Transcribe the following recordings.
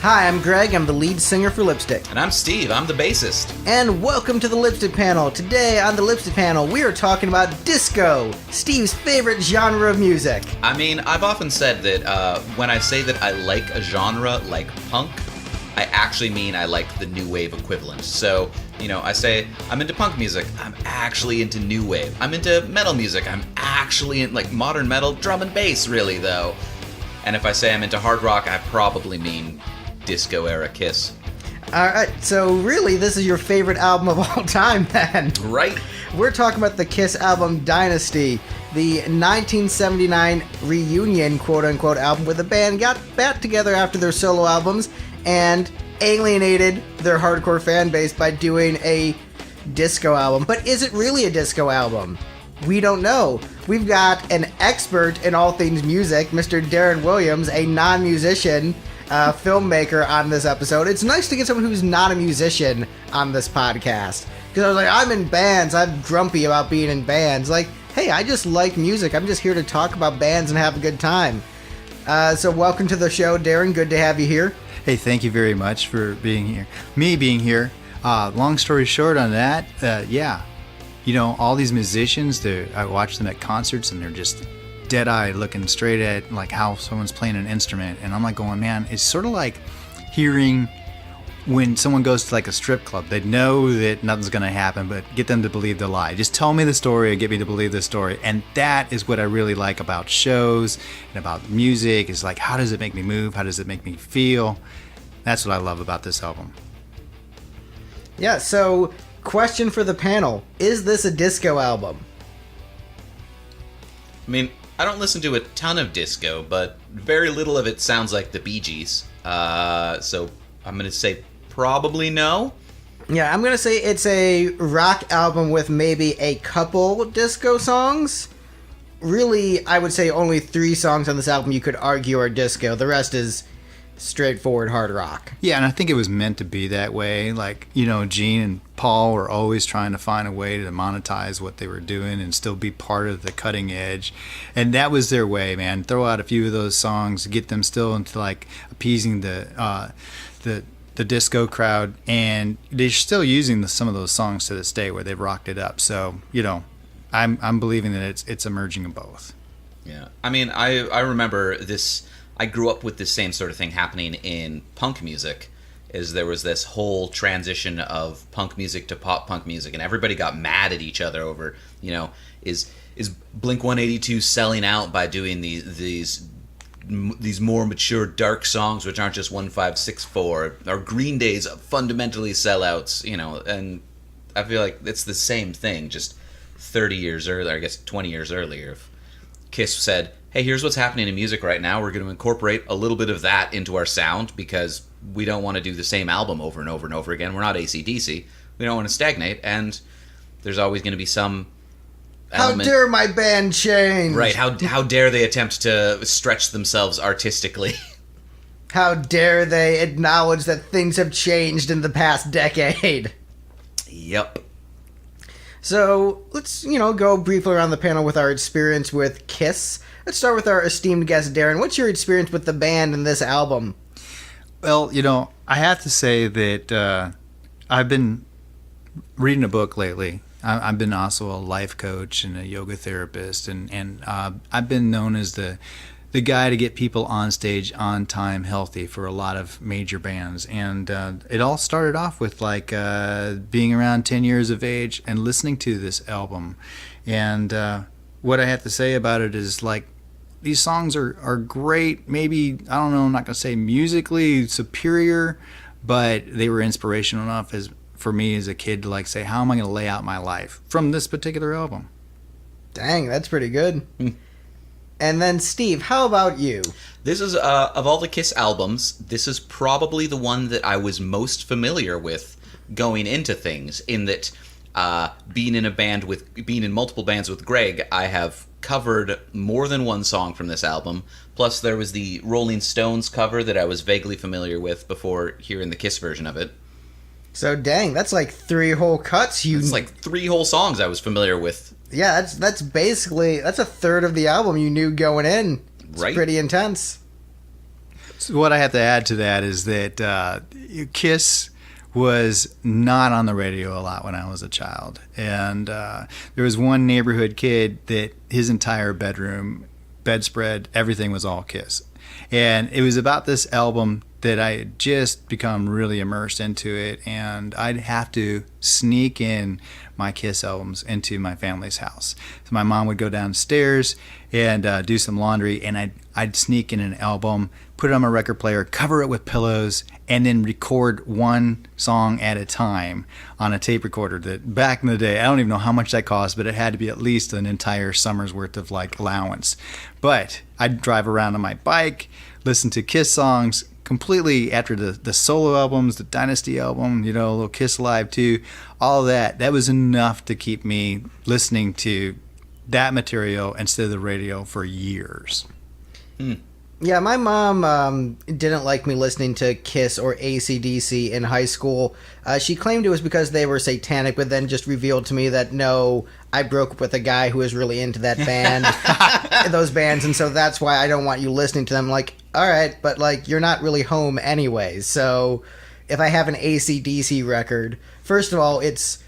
Hi, I'm Greg. I'm the lead singer for Lipstick. And I'm Steve. I'm the bassist. And welcome to the Lipstick Panel. Today on the Lipstick Panel, we are talking about disco, Steve's favorite genre of music. I mean, I've often said that when I say that I like a genre like punk, I actually mean I like the new wave equivalent. So, I say I'm into punk music, I'm actually into new wave. I'm into metal music, I'm actually in modern metal, drum and bass really though. And if I say I'm into hard rock, I probably mean disco era Kiss. Alright, so really this is your favorite album of all time then. Right. We're talking about the Kiss album Dynasty, the 1979 reunion quote-unquote album where the band got back together after their solo albums and alienated their hardcore fan base by doing a disco album. But is it really a disco album? We don't know. We've got an expert in all things music, Mr. Darren Williams, a non-musician filmmaker on this episode. It's nice to get someone who's not a musician on this podcast. Because I was like, I'm in bands. I'm grumpy about being in bands. Like, hey, I just like music. I'm just here to talk about bands and have a good time. So welcome to the show, Darren. Good to have you here. Hey, thank you very much for being here. Me being here. Long story short on that, yeah. All these musicians, I watch them at concerts and they're just dead-eyed looking straight at how someone's playing an instrument. And I'm going, man, it's sort of like hearing when someone goes to a strip club. They know that nothing's going to happen, but get them to believe the lie. Just tell me the story or get me to believe the story. And that is what I really like about shows and about music is how does it make me move? How does it make me feel? That's what I love about this album. Yeah, so question for the panel. Is this a disco album? I mean, I don't listen to a ton of disco, but very little of it sounds like the Bee Gees. So I'm going to say probably no. Yeah, I'm going to say it's a rock album with maybe a couple disco songs. Really, I would say only 3 songs on this album you could argue are disco. The rest is straightforward hard rock. Yeah, and I think it was meant to be that way. Gene and Paul were always trying to find a way to monetize what they were doing and still be part of the cutting edge. And that was their way, man. Throw out a few of those songs, get them still into appeasing the disco crowd, and they're still using some of those songs to this day where they've rocked it up. So, I'm believing that it's a merging of both. Yeah. I mean, I remember this. I grew up with this same sort of thing happening in punk music, is there was this whole transition of punk music to pop punk music, and everybody got mad at each other over, is Blink-182 selling out by doing these more mature dark songs which aren't just 1564, or Green Day's fundamentally sellouts, and I feel like it's the same thing, just 30 years earlier, I guess 20 years earlier. If Kiss said, hey, here's what's happening in music right now. We're going to incorporate a little bit of that into our sound because we don't want to do the same album over and over and over again. We're not AC/DC. We don't want to stagnate, and there's always going to be some element. How dare my band change? Right, how dare they attempt to stretch themselves artistically? How dare they acknowledge that things have changed in the past decade? Yep. So, let's, go briefly around the panel with our experience with Kiss. Let's start with our esteemed guest, Darren. What's your experience with the band and this album? Well, I have to say that I've been reading a book lately. I've been also a life coach and a yoga therapist, and I've been known as the guy to get people on stage on time healthy for a lot of major bands. And it all started off with being around 10 years of age and listening to this album. And what I have to say about it is these songs are great. Maybe, I don't know, I'm not going to say musically superior, but they were inspirational enough for me as a kid to say, how am I going to lay out my life from this particular album? Dang, that's pretty good. And then, Steve, how about you? This is, of all the Kiss albums, this is probably the one that I was most familiar with going into things, in that being in multiple bands with Greg, I have covered more than one song from this album. Plus, there was the Rolling Stones cover that I was vaguely familiar with before hearing the Kiss version of it. So, dang, that's 3 whole cuts. It's 3 whole songs I was familiar with. Yeah, that's basically a third of the album you knew going in. It's right? Pretty intense. So what I have to add to that is that Kiss was not on the radio a lot when I was a child. And there was one neighborhood kid that his entire bedroom, bedspread, everything was all Kiss. And it was about this album that I had just become really immersed into it, and I'd have to sneak in my Kiss albums into my family's house. So my mom would go downstairs and do some laundry, and I'd sneak in an album, put it on my record player, cover it with pillows, and then record one song at a time on a tape recorder that back in the day, I don't even know how much that cost, but it had to be at least an entire summer's worth of like allowance. But I'd drive around on my bike, listen to Kiss songs completely after the solo albums, the Dynasty album, you know, a little Kiss Live too, all of that. That was enough to keep me listening to that material instead of the radio for years. Yeah, my mom didn't like me listening to Kiss or AC/DC in high school. She claimed it was because they were satanic, but then just revealed to me that no, I broke up with a guy who was really into that band, those bands, and so that's why I don't want you listening to them. Like, all right, but like you're not really home anyways. So if I have an AC/DC record, first of all, it's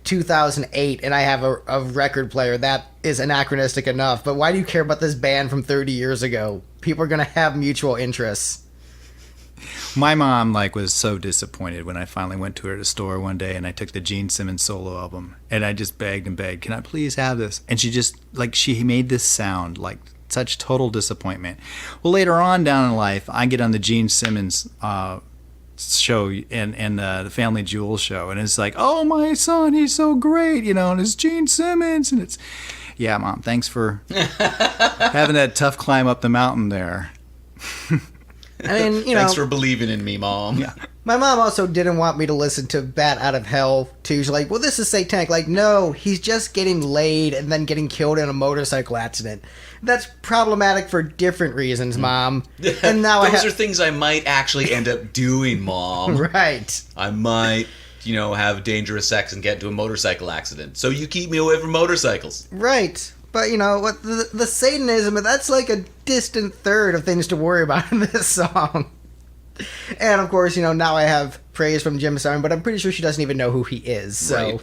2008, and I have a record player that is anachronistic enough. But why do you care about this band from 30 years ago? People are going to have mutual interests. My mom was so disappointed when I finally went to her at a store one day and I took the Gene Simmons solo album and I just begged and begged, can I please have this? And she just she made this sound like such total disappointment. Well, later on down in life, I get on the Gene Simmons show and the Family Jewels show, and it's like, oh, my son, he's so great, and it's Gene Simmons, and it's, yeah, Mom, thanks for having that tough climb up the mountain there. I mean, thanks for believing in me, Mom. Yeah. My mom also didn't want me to listen to Bat Out of Hell, too. She's like, well, this is satanic. Like, no, he's just getting laid and then getting killed in a motorcycle accident. That's problematic for different reasons, Mom. And now Those are things I might actually end up doing, Mom. Right. I might, have dangerous sex and get into a motorcycle accident. So you keep me away from motorcycles. Right. But, what the Satanism, that's like a distant third of things to worry about in this song. And, of course, now I have praise from Jim Sarn, but I'm pretty sure she doesn't even know who he is. So, right.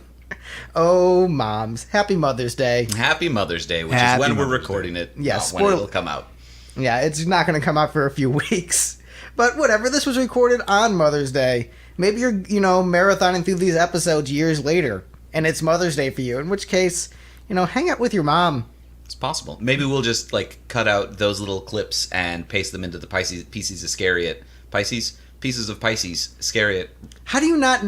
Oh, moms. Happy Mother's Day. Happy Mother's Day, which Happy is when we're Mother's recording Day. it. Yeah, when it'll come out. Yeah, it's not going to come out for a few weeks. But whatever, this was recorded on Mother's Day. Maybe you're, marathoning through these episodes years later, and it's Mother's Day for you, in which case, hang out with your mom. It's possible. Maybe we'll just, cut out those little clips and paste them into the pieces of Scariot. Pieces of Pisces, Scariot. How do you not...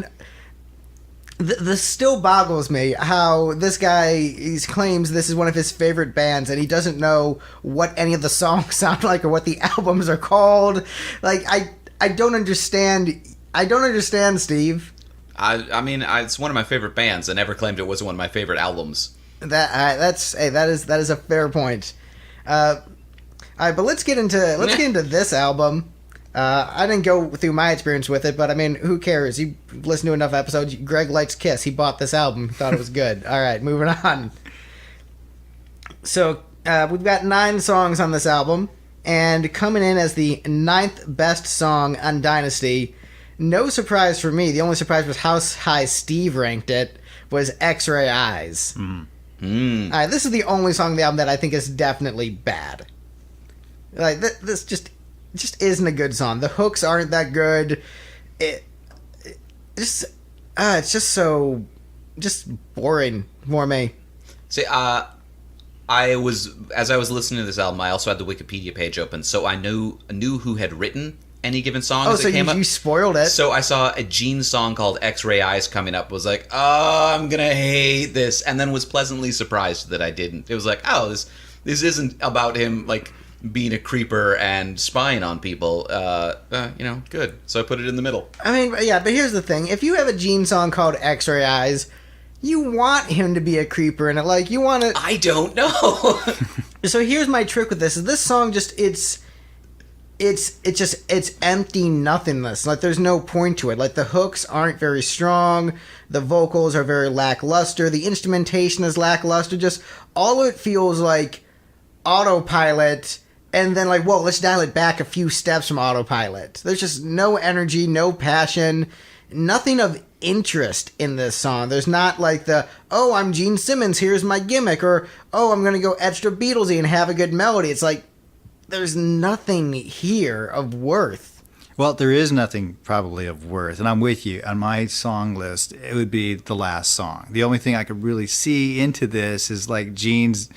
This still boggles me how this guy he claims this is one of his favorite bands and he doesn't know what any of the songs sound like or what the albums are called. I don't understand. I don't understand, Steve. I mean, it's one of my favorite bands. I never claimed it was one of my favorite albums. That is a fair point. All right, but let's get into this album. I didn't go through my experience with it, but I mean, who cares? You listen to enough episodes. Greg likes Kiss. He bought this album. He thought it was good. All right, moving on. So we've got 9 songs on this album, and coming in as the 9th best song on Dynasty. No surprise for me. The only surprise was how high Steve ranked it. Was X-Ray Eyes. Mm. All right, this is the only song on the album that I think is definitely bad. This just isn't a good song. The hooks aren't that good. It's just so boring for me. See, as I was listening to this album, I also had the Wikipedia page open, so I knew who had written any given song as it came up. You spoiled it. So I saw a Gene song called X-Ray Eyes coming up, was like, oh, I'm gonna hate this, and then was pleasantly surprised that I didn't. It was like, oh, this isn't about him, being a creeper and spying on people, good. So I put it in the middle. I mean, yeah, but here's the thing. If you have a Gene song called X-Ray Eyes, you want him to be a creeper in it. You want to... I don't know. So here's my trick with this. This song just, it's empty nothingness. There's no point to it. The hooks aren't very strong. The vocals are very lackluster. The instrumentation is lackluster. Just all of it feels like autopilot and then like, whoa, let's dial it back a few steps from autopilot. There's just no energy, no passion, nothing of interest in this song. There's not like the, oh, I'm Gene Simmons, here's my gimmick, or, oh, I'm going to go extra Beatlesy and have a good melody. It's like, there's nothing here of worth. Well, there is nothing probably of worth, and I'm with you. On my song list, it would be the last song. The only thing I could really see into this is like Gene's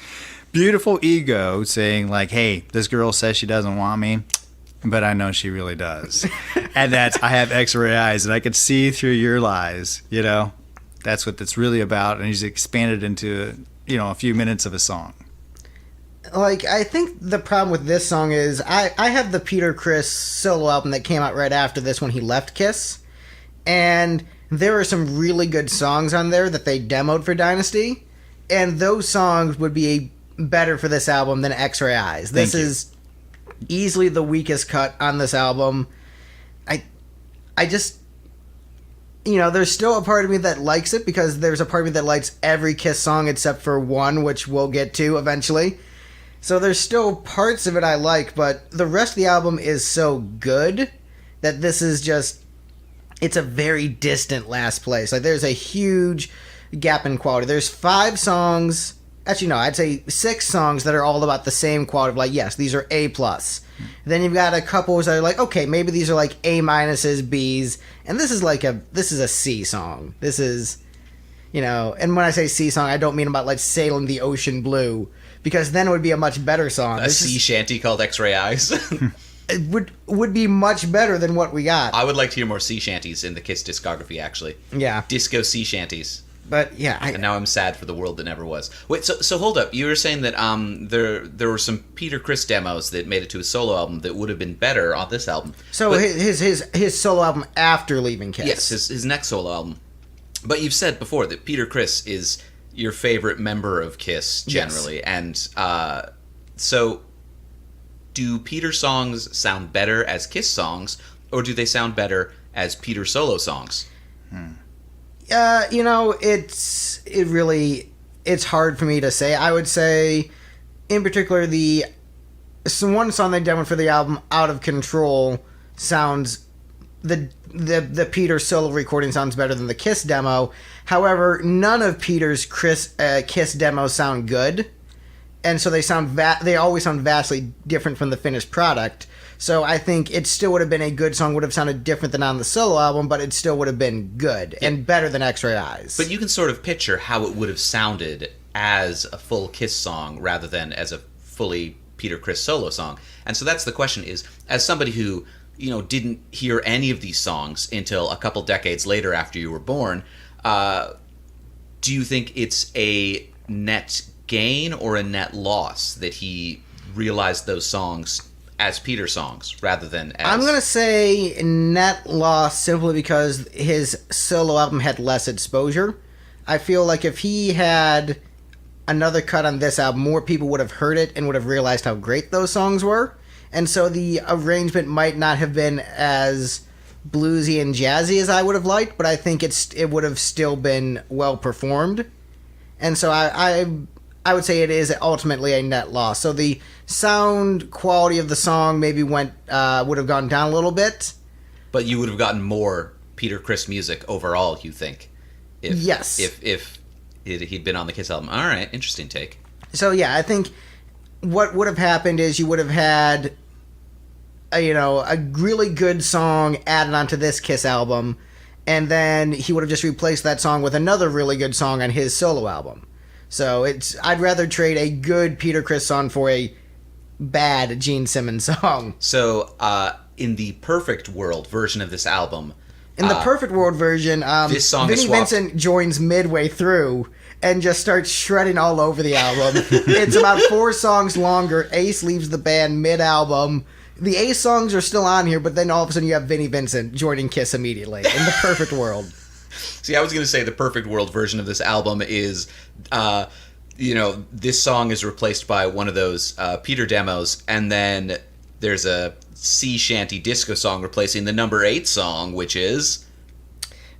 beautiful ego saying like, hey, this girl says she doesn't want me, but I know she really does. And that's, I have X-ray eyes, and I can see through your lies, you know? That's what it's really about, and he's expanded into, you know, a few minutes of a song. Like, I think the problem with this song is I have the Peter Criss solo album that came out right after this when he left Kiss, and there are some really good songs on there that they demoed for Dynasty, and those songs would be better for this album than X-Ray Eyes. This is easily the weakest cut on this album. I just, you know, there's still a part of me that likes it because there's a part of me that likes every Kiss song except for one, which we'll get to eventually. So there's still parts of it I like, but the rest of the album is so good that this is just, it's a very distant last place. Like, there's a huge gap in quality. There's 5 songs, actually no, I'd say 6 songs that are all about the same quality. Like, yes, these are A+. Then you've got a couple that are like, okay, maybe these are like A-, B's, and this is a C song. This is, you know, and when I say C song, I don't mean about like Sailing the Ocean Blue, because then it would be a much better song. A sea shanty called X-Ray Eyes. It would be much better than what we got. I would like to hear more sea shanties in the Kiss discography, actually. Yeah. Disco sea shanties. But yeah, and now I'm sad for the world that never was. Wait, so hold up. You were saying that there were some Peter Criss demos that made it to a solo album that would have been better on this album. So but, his solo album after leaving Kiss. Yes, his next solo album. But you've said before that Peter Criss is your favorite member of Kiss generally, yes. And so do Peter songs sound better as Kiss songs, or do they sound better as Peter solo songs? You know, it's hard for me to say. I would say, in particular, one song they demoed for the album, "Out of Control," sounds the Peter solo recording sounds better than the Kiss demo. However, none of Peter's Kiss demos sound good, and so they always sound vastly different from the finished product. So I think it still would have been a good song, would have sounded different than on the solo album, but it still would have been good and better than X-Ray Eyes. But you can sort of picture how it would have sounded as a full Kiss song rather than as a fully Peter Criss solo song. And so that's the question is, as somebody who, you know, didn't hear any of these songs until a couple decades later after you were born, do you think it's a net gain or a net loss that he realized those songs as Peter songs rather than as... I'm going to say net loss simply because his solo album had less exposure. I feel like if he had another cut on this album, more people would have heard it and would have realized how great those songs were. And so the arrangement might not have been as bluesy and jazzy as I would have liked, but I think it would have still been well performed. And so I would say it is ultimately a net loss. So the sound quality of the song maybe would have gone down a little bit. But you would have gotten more Peter Criss music overall, you think? Yes. If he'd been on the Kiss album. All right, interesting take. So yeah, I think what would have happened is you would have had a really good song added onto this Kiss album, and then he would have just replaced that song with another really good song on his solo album. So I'd rather trade a good Peter Criss song for a bad Gene Simmons song. So in the perfect world version of this album, in the perfect world version, this song Vinnie Vincent joins midway through and just starts shredding all over the album. It's about 4 songs longer. Ace leaves the band mid-album. The Ace songs are still on here, but then all of a sudden you have Vinnie Vincent joining Kiss immediately in the perfect world. See, I was going to say the perfect world version of this album is, this song is replaced by one of those Peter demos, and then there's a sea shanty disco song replacing the number 8 song, which is...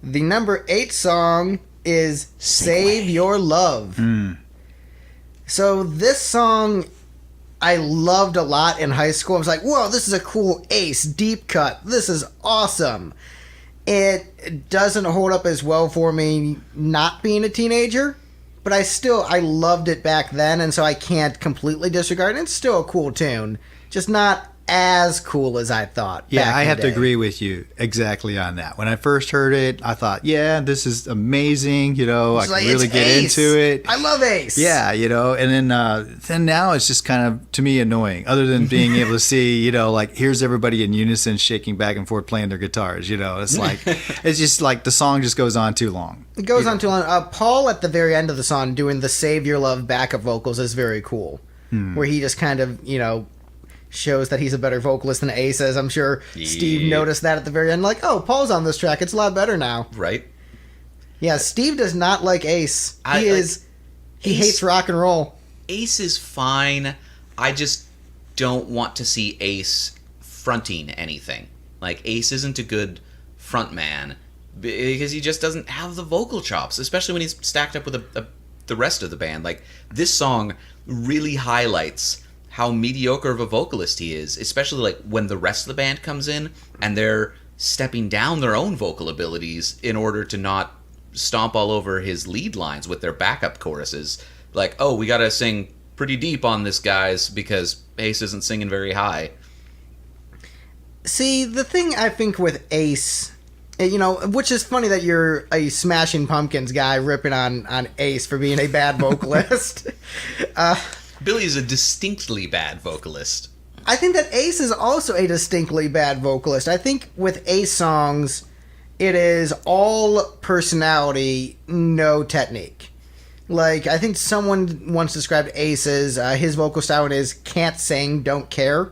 The number 8 song is Save Your Love. So this song I loved a lot in high school. I was like, whoa, this is a cool Ace deep cut. This is awesome. It doesn't hold up as well for me not being a teenager, but I loved it back then, and so I can't completely disregard it. It's still a cool tune, just not as cool as I thought. Yeah, I have to day. agree with you exactly on that. When I first heard it, I thought, yeah, this is amazing. You know, I can really get Ace. into it. I love Ace. Yeah, you know, and then now it's just kind of, to me, annoying. Other than being able to see, you know, like, here's everybody in unison shaking back and forth playing their guitars. You know, it's like, it's just like the song just goes on too long. It goes on too long. Paul at the very end of the song doing the Save Your Love backup vocals is very cool. Where he just kind of, you know, shows that he's a better vocalist than Ace is. I'm sure Steve noticed that at the very end. Like, oh, Paul's on this track. It's a lot better now. Right. Yeah, Steve does not like Ace. He hates rock and roll. Ace is fine. I just don't want to see Ace fronting anything. Like, Ace isn't a good front man because he just doesn't have the vocal chops, especially when he's stacked up with the rest of the band. Like, this song really highlights how mediocre of a vocalist he is, especially like when the rest of the band comes in and they're stepping down their own vocal abilities in order to not stomp all over his lead lines with their backup choruses. Like, oh, we gotta sing pretty deep on this, guys, because Ace isn't singing very high. See, the thing I think with Ace, you know, which is funny that you're a Smashing Pumpkins guy ripping on Ace for being a bad vocalist. Billy is a distinctly bad vocalist. I think that Ace is also a distinctly bad vocalist. I think with Ace songs, it is all personality, no technique. Like, I think someone once described Ace as his vocal style is can't sing, don't care,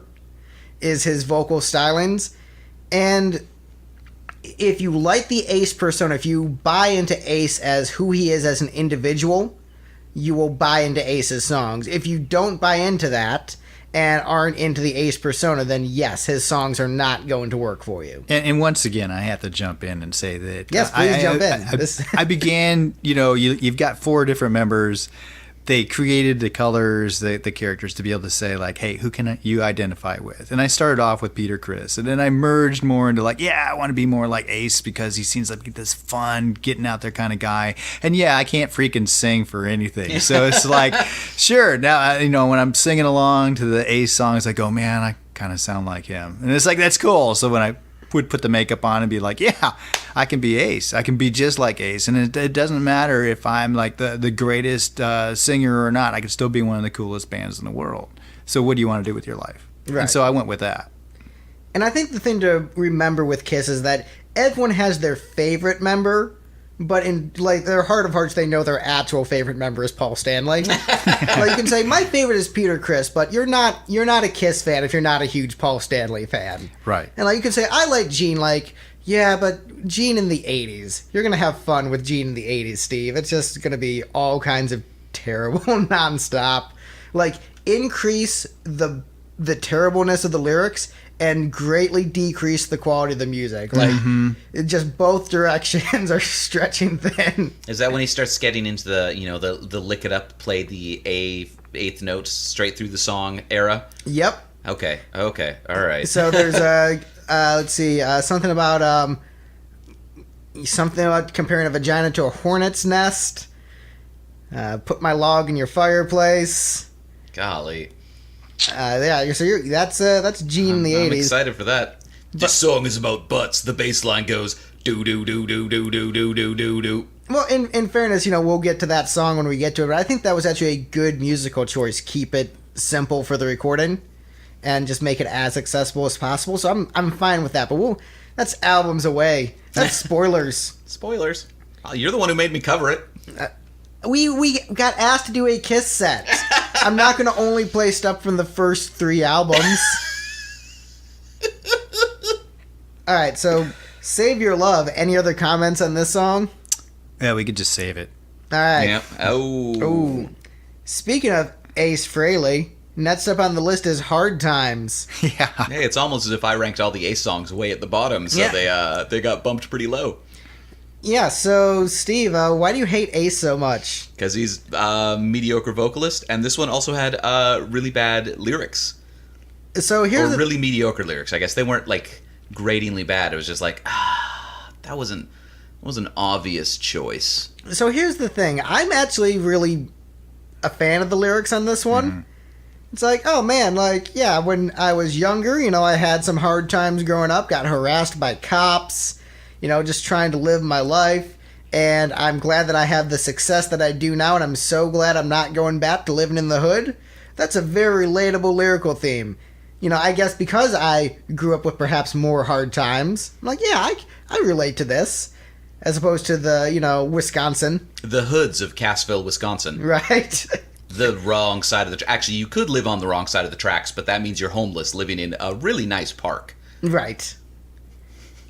is his vocal stylings. And if you like the Ace persona, if you buy into Ace as who he is as an individual, you will buy into Ace's songs. If you don't buy into that and aren't into the Ace persona, then yes, his songs are not going to work for you. And once again, I have to jump in and say that... Yes, please jump in. I began, you know, you've got 4 different members. They created the colors, the characters to be able to say, like, hey, who can you identify with? And I started off with Peter Criss. And then I merged more into, like, yeah, I want to be more like Ace because he seems like this fun, getting out there kind of guy. And, yeah, I can't freaking sing for anything. So it's like, sure, now, you know, when I'm singing along to the Ace songs, I go, man, I kind of sound like him. And it's like, that's cool. So when I would put the makeup on and be like, yeah, I can be Ace. I can be just like Ace. And it doesn't matter if I'm like the greatest singer or not. I can still be one of the coolest bands in the world. So what do you want to do with your life? Right. And so I went with that. And I think the thing to remember with Kiss is that everyone has their favorite member, but in like their heart of hearts, they know their actual favorite member is Paul Stanley. Like, you can say my favorite is Peter Criss, but you're not a Kiss fan if you're not a huge Paul Stanley fan. Right. And like you can say I like Gene, like, yeah, but Gene in the 80s. You're going to have fun with Gene in the 80s, Steve. It's just going to be all kinds of terrible nonstop. Like, increase the terribleness of the lyrics and greatly decrease the quality of the music. Like, it just both directions are stretching thin. Is that when he starts getting into the, you know, the lick it up, play the eighth notes straight through the song era? Yep. Okay, all right. So there's let's see, something about comparing a vagina to a hornet's nest. Put my log in your fireplace. Golly. Yeah, so that's Gene in the 80s. I'm excited for that. This song is about butts. The bass line goes do do do do do do do do do do. Well, in fairness, you know, we'll get to that song when we get to it, but I think that was actually a good musical choice. Keep it simple for the recording and just make it as accessible as possible. So I'm fine with that. But that's albums away. That's spoilers. Spoilers. You're the one who made me cover it. We got asked to do a Kiss set. I'm not going to only play stuff from the first 3 albums. All right, so Save Your Love. Any other comments on this song? Yeah, we could just save it. All right. Yeah. Oh. Speaking of Ace Frehley, next up on the list is Hard Times. Yeah. Hey, it's almost as if I ranked all the Ace songs way at the bottom, so they got bumped pretty low. Yeah, so Steve, why do you hate Ace so much? Because he's a mediocre vocalist, and this one also had really bad lyrics. So here's Or really mediocre lyrics. I guess they weren't like gratingly bad. It was just like, that was an obvious choice. So here's the thing. I'm actually really a fan of the lyrics on this one. Mm-hmm. It's like, oh man, like, yeah, when I was younger, I had some hard times growing up, got harassed by cops, just trying to live my life. And I'm glad that I have the success that I do now, and I'm so glad I'm not going back to living in the hood. That's a very relatable lyrical theme. I guess because I grew up with perhaps more hard times, I'm like, yeah, I relate to this. As opposed to the, Wisconsin. The hoods of Cassville, Wisconsin. Right. The wrong side of the... Actually, you could live on the wrong side of the tracks, but that means you're homeless living in a really nice park. Right.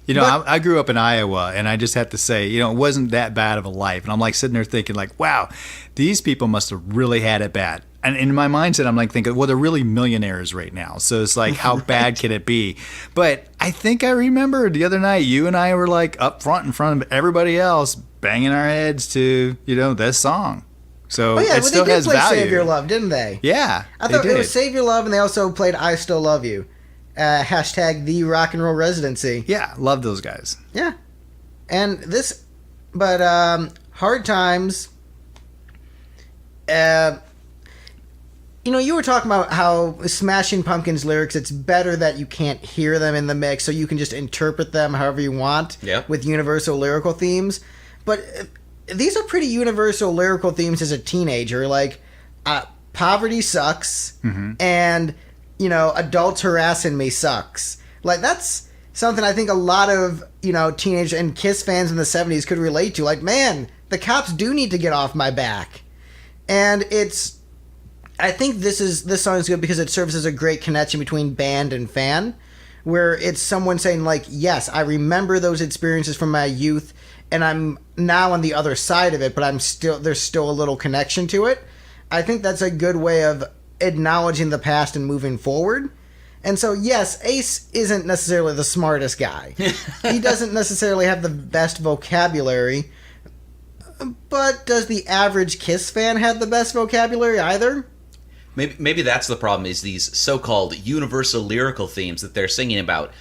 I grew up in Iowa, and I just have to say, it wasn't that bad of a life. And I'm like sitting there thinking like, wow, these people must have really had it bad. And in my mindset, I'm like thinking, well, they're really millionaires right now. So it's like, how bad can it be? But I think I remember the other night, you and I were like up front in front of everybody else, banging our heads to, this song. So it still has value. They did play Save Your Love, didn't they? Yeah, I thought it was Save Your Love, and they also played I Still Love You. Hashtag the rock and roll residency. Yeah, love those guys. Yeah. And this, but Hard Times, you were talking about how Smashing Pumpkins lyrics, it's better that you can't hear them in the mix, so you can just interpret them however you want with universal lyrical themes. But these are pretty universal lyrical themes as a teenager, like poverty sucks, and, adults harassing me sucks. Like, that's something I think a lot of, teenage and Kiss fans in the 70s could relate to. Like, man, the cops do need to get off my back. And I think this song is good because it serves as a great connection between band and fan, where it's someone saying, like, yes, I remember those experiences from my youth, and I'm now on the other side of it, but there's still a little connection to it. I think that's a good way of acknowledging the past and moving forward. And so, yes, Ace isn't necessarily the smartest guy. He doesn't necessarily have the best vocabulary, but does the average Kiss fan have the best vocabulary either? Maybe that's the problem, is these so-called universal lyrical themes that they're singing about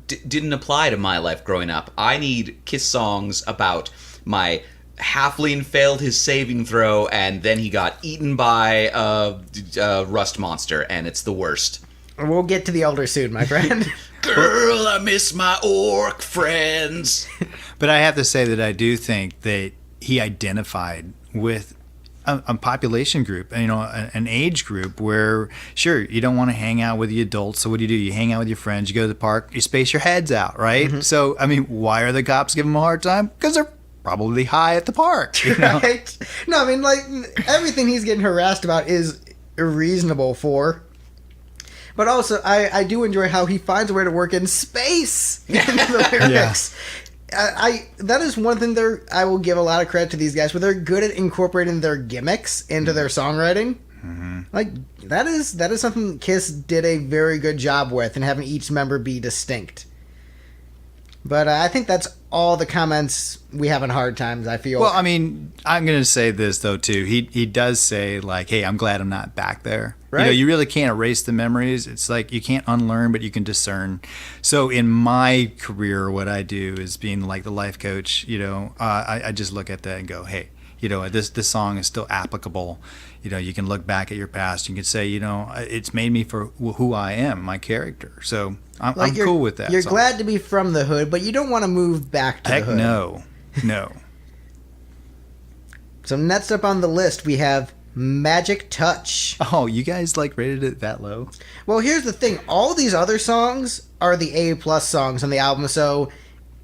didn't apply to my life growing up. I need Kiss songs about my halfling failed his saving throw and then he got eaten by a rust monster, and it's the worst. We'll get to the elder soon, my friend. Girl, I miss my orc friends. But I have to say that I do think that he identified with a population group, an age group where, sure, you don't want to hang out with the adults. So what do? You hang out with your friends. You go to the park. You space your heads out, right? Mm-hmm. So, why are the cops giving them a hard time? Because they're probably high at the park. Right? No, like, everything he's getting harassed about is reasonable for. But also, I do enjoy how he finds a way to work in space into the lyrics. Yeah. That is one thing I will give a lot of credit to these guys, where they're good at incorporating their gimmicks into their songwriting. Mm-hmm. Like, that is something Kiss did a very good job with, and having each member be distinct. But I think that's all the comments we have on Hard Times, I feel. Well, I'm going to say this, though, too. He does say, like, hey, I'm glad I'm not back there. Right. You really can't erase the memories. It's like you can't unlearn, but you can discern. So in my career, what I do is being like the life coach, I just look at that and go, hey, this song is still applicable. You can look back at your past. You can say, it's made me for who I am, my character. So I'm cool with that. You're glad to be from the hood, but you don't want to move back to the hood. No. So next up on the list, we have Magic Touch. Oh, you guys rated it that low? Well, here's the thing. All these other songs are the A+ songs on the album, so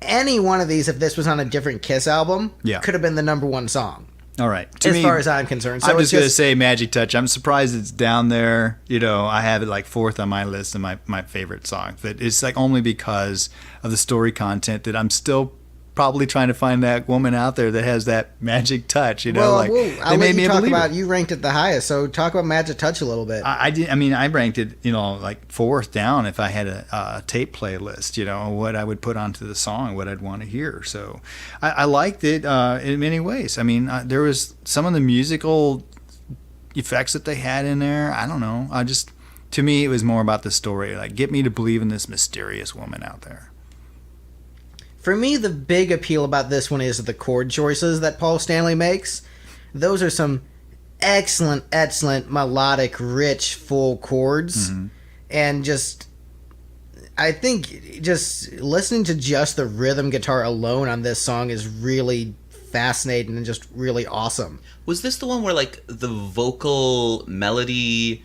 any one of these, if this was on a different Kiss album, could have been the number one song. All right. As far as I'm concerned. So I'm just going to say Magic Touch. I'm surprised it's down there. I have it fourth on my list of my favorite songs. But it's only because of the story content that I'm still probably trying to find that woman out there that has that magic touch. You know, I'll let you talk about. You ranked it the highest, so talk about magic touch a little bit. I did. I mean, I ranked it, you know, like fourth down if I had a tape playlist. You know, what I would put onto the song, what I'd want to hear. So, I liked it in many ways. I mean, there was some of the musical effects that they had in there. I don't know. To me, it was more about the story. Like, get me to believe in this mysterious woman out there. For me, the big appeal about this one is the chord choices that Paul Stanley makes. Those are some excellent melodic, rich, full chords. Mm-hmm. And I think just listening to just the rhythm guitar alone on this song is really fascinating and just really awesome. Was this the one where, like, the vocal melody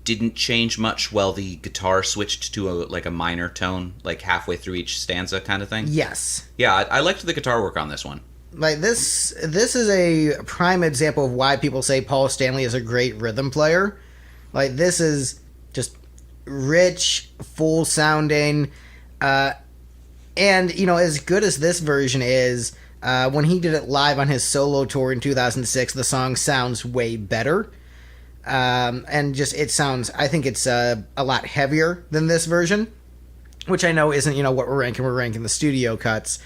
didn't change much while the guitar switched to a minor tone, like halfway through each stanza kind of thing? Yes. Yeah, I liked the guitar work on this one. Like, this is a prime example of why people say Paul Stanley is a great rhythm player. Like, this is just rich, full sounding, and, you know, as good as this version is, when he did it live on his solo tour in 2006, the song sounds way better. And just, it sounds, I think it's a lot heavier than this version, which I know isn't, you know, what we're ranking the studio cuts,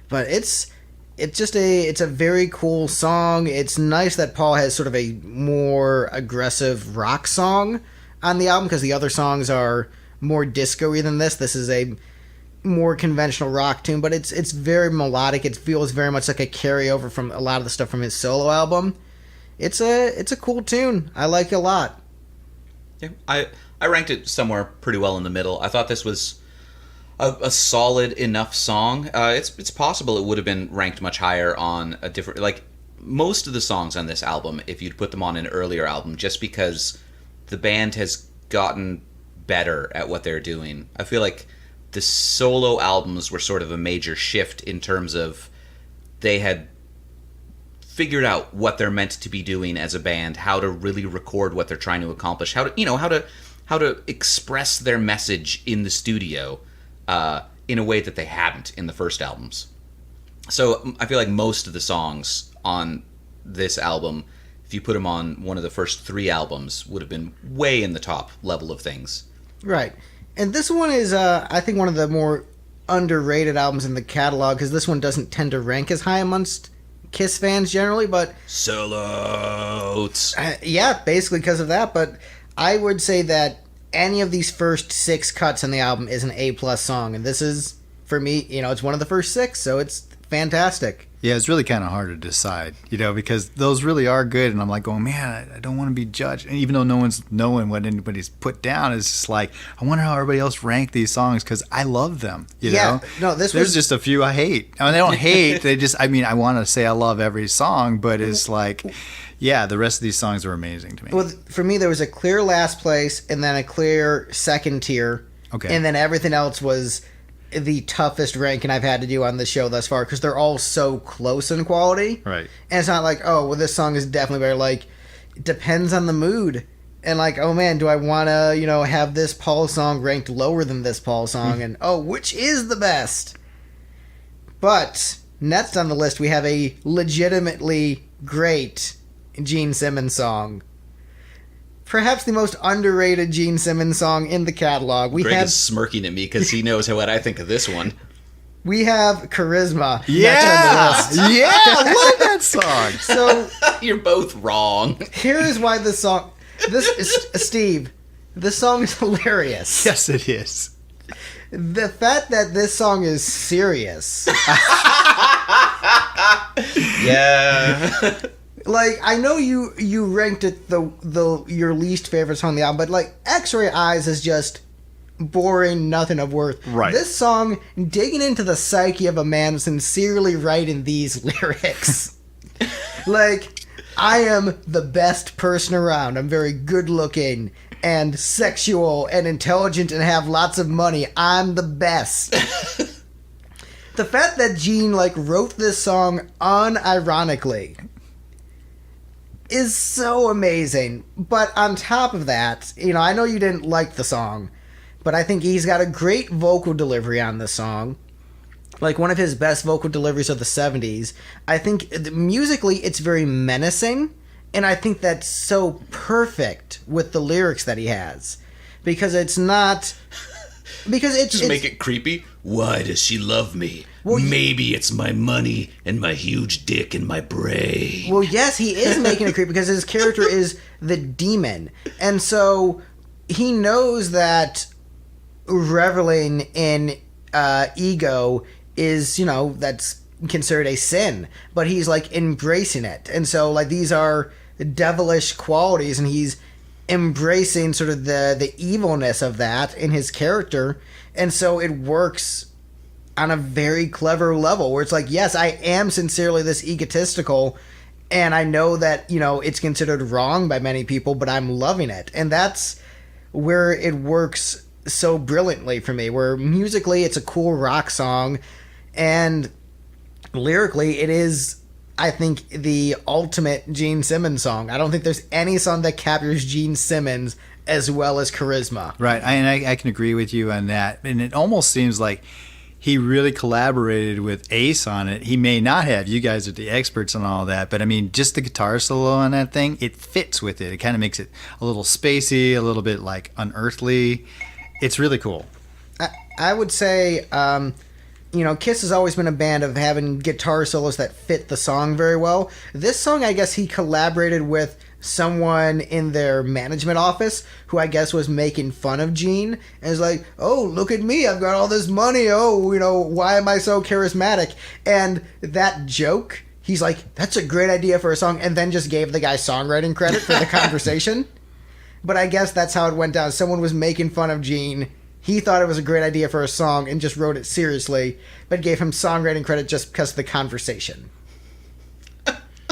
but it's a very cool song. It's nice that Paul has sort of a more aggressive rock song on the album, because the other songs are more disco-y than this. This is a more conventional rock tune, but it's very melodic. It feels very much like a carryover from a lot of the stuff from his solo album. It's a cool tune. I like it a lot. Yeah, I ranked it somewhere pretty well in the middle. I thought this was a solid enough song. It's possible it would have been ranked much higher on a different, like, most of the songs on this album, if you'd put them on an earlier album, just because the band has gotten better at what they're doing. I feel like the solo albums were sort of a major shift in terms of they had figured out what they're meant to be doing as a band, how to really record what they're trying to accomplish, how to express their message in the studio in a way that they hadn't in the first albums. So I feel like most of the songs on this album, if you put them on one of the first three albums, would have been way in the top level of things. Right. And this one is, I think, one of the more underrated albums in the catalog, because this one doesn't tend to rank as high amongst Kiss fans generally, but sellouts. Yeah, basically because of that. But I would say that any of these first 6 cuts on the album is an A+ song, and this is, for me, you know, it's one of the first 6, so it's fantastic. Yeah, it's really kind of hard to decide, you know, because those really are good, and I'm like, oh man, I don't want to be judged. And even though no one's knowing what anybody's put down, it's just like, I wonder how everybody else ranked these songs, because I love them, you know? No, there's just a few I hate. I mean, they don't hate, they just, I mean, I want to say I love every song, but it's like, yeah, the rest of these songs are amazing to me. Well, for me, there was a clear last place, and then a clear second tier, okay, and then everything else was the toughest ranking I've had to do on the show thus far, because they're all so close in quality. Right. And it's not like, oh, well, this song is definitely better. Like, it depends on the mood. And like, oh man, do I want to, you know, have this Paul song ranked lower than this Paul song? And oh, which is the best? But next on the list, we have a legitimately great Gene Simmons song. Perhaps the most underrated Gene Simmons song in the catalog. Greg is smirking at me because he knows what I think of this one. We have Charisma. Yeah! Yeah, I love that song. So you're both wrong. Here is why this song... This is, Steve, this song is hilarious. Yes, it is. The fact that this song is serious. Yeah. Like, I know you ranked it your least favorite song on the album, but like X-Ray Eyes is just boring, nothing of worth. Right. This song, digging into the psyche of a man sincerely writing these lyrics. Like, I am the best person around. I'm very good looking and sexual and intelligent and have lots of money. I'm the best. The fact that Gene like wrote this song unironically is so amazing. But on top of that, you know, I know you didn't like the song, but I think he's got a great vocal delivery on the song. like one of his best vocal deliveries of the 70s. I think musically it's very menacing, and I think that's so perfect with the lyrics that he has. Because it's not... Because it's... Just make it creepy. Why does she love me? Well, maybe it's my money and my huge dick and my brain. Well, yes, he is making it creepy because his character is the demon. And so he knows that reveling in ego is, that's considered a sin. But he's, like, embracing it. And so, like, these are devilish qualities, and he's embracing sort of the evilness of that in his character. And so it works on a very clever level where it's like, yes, I am sincerely this egotistical, and I know that, it's considered wrong by many people, but I'm loving it. And that's where it works so brilliantly for me, where musically it's a cool rock song, and lyrically it is, I think, the ultimate Gene Simmons song. I don't think there's any song that captures Gene Simmons as well as Charisma. Right, I can agree with you on that. And it almost seems like he really collaborated with Ace on it. He may not have. You guys are the experts on all that. But, I mean, just the guitar solo on that thing, it fits with it. It kind of makes it a little spacey, a little bit, like, unearthly. It's really cool. I would say... Kiss has always been a band of having guitar solos that fit the song very well. This song, I guess he collaborated with someone in their management office who I guess was making fun of Gene. And is like, oh, look at me, I've got all this money. Oh, why am I so charismatic? And that joke, he's like, that's a great idea for a song. And then just gave the guy songwriting credit for the conversation. But I guess that's how it went down. Someone was making fun of Gene. He thought it was a great idea for a song and just wrote it seriously, but gave him songwriting credit just because of the conversation.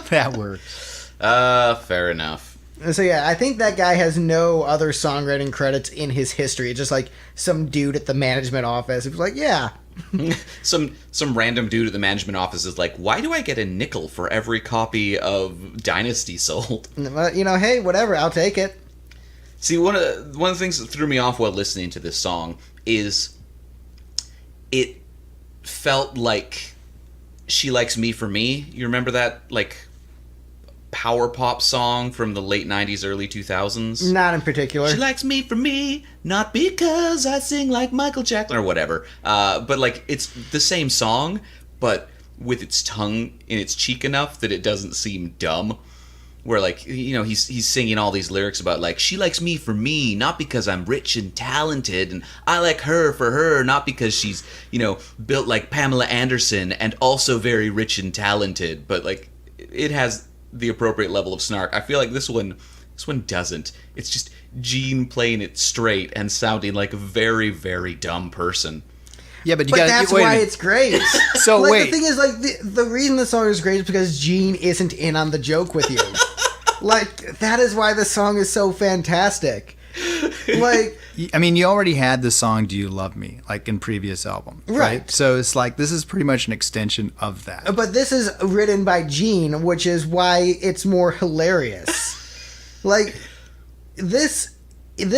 That works. Fair enough. So yeah, I think that guy has no other songwriting credits in his history. It's just like some dude at the management office. It was like, yeah. some random dude at the management office is like, why do I get a nickel for every copy of Dynasty sold? Hey, whatever, I'll take it. See, one of the things that threw me off while listening to this song is it felt like She Likes Me for Me. You remember that, like, power pop song from the late 90s, early 2000s? Not in particular. She likes me for me, not because I sing like Michael Jackson or whatever. But, like, it's the same song, but with its tongue in its cheek enough that it doesn't seem dumb. Where, like, he's singing all these lyrics about, like, she likes me for me, not because I'm rich and talented, and I like her for her, not because she's, built like Pamela Anderson and also very rich and talented. But, like, it has the appropriate level of snark. I feel like this one doesn't. It's just Gene playing it straight and sounding like a very, very dumb person. Yeah, but that's why it's great. So like, wait. The thing is, like, the reason the song is great is because Gene isn't in on the joke with you. Like, that is why the song is so fantastic. Like, I mean, you already had the song "Do You Love Me" like in previous album, right? So it's like this is pretty much an extension of that. But this is written by Gene, which is why it's more hilarious. Like, this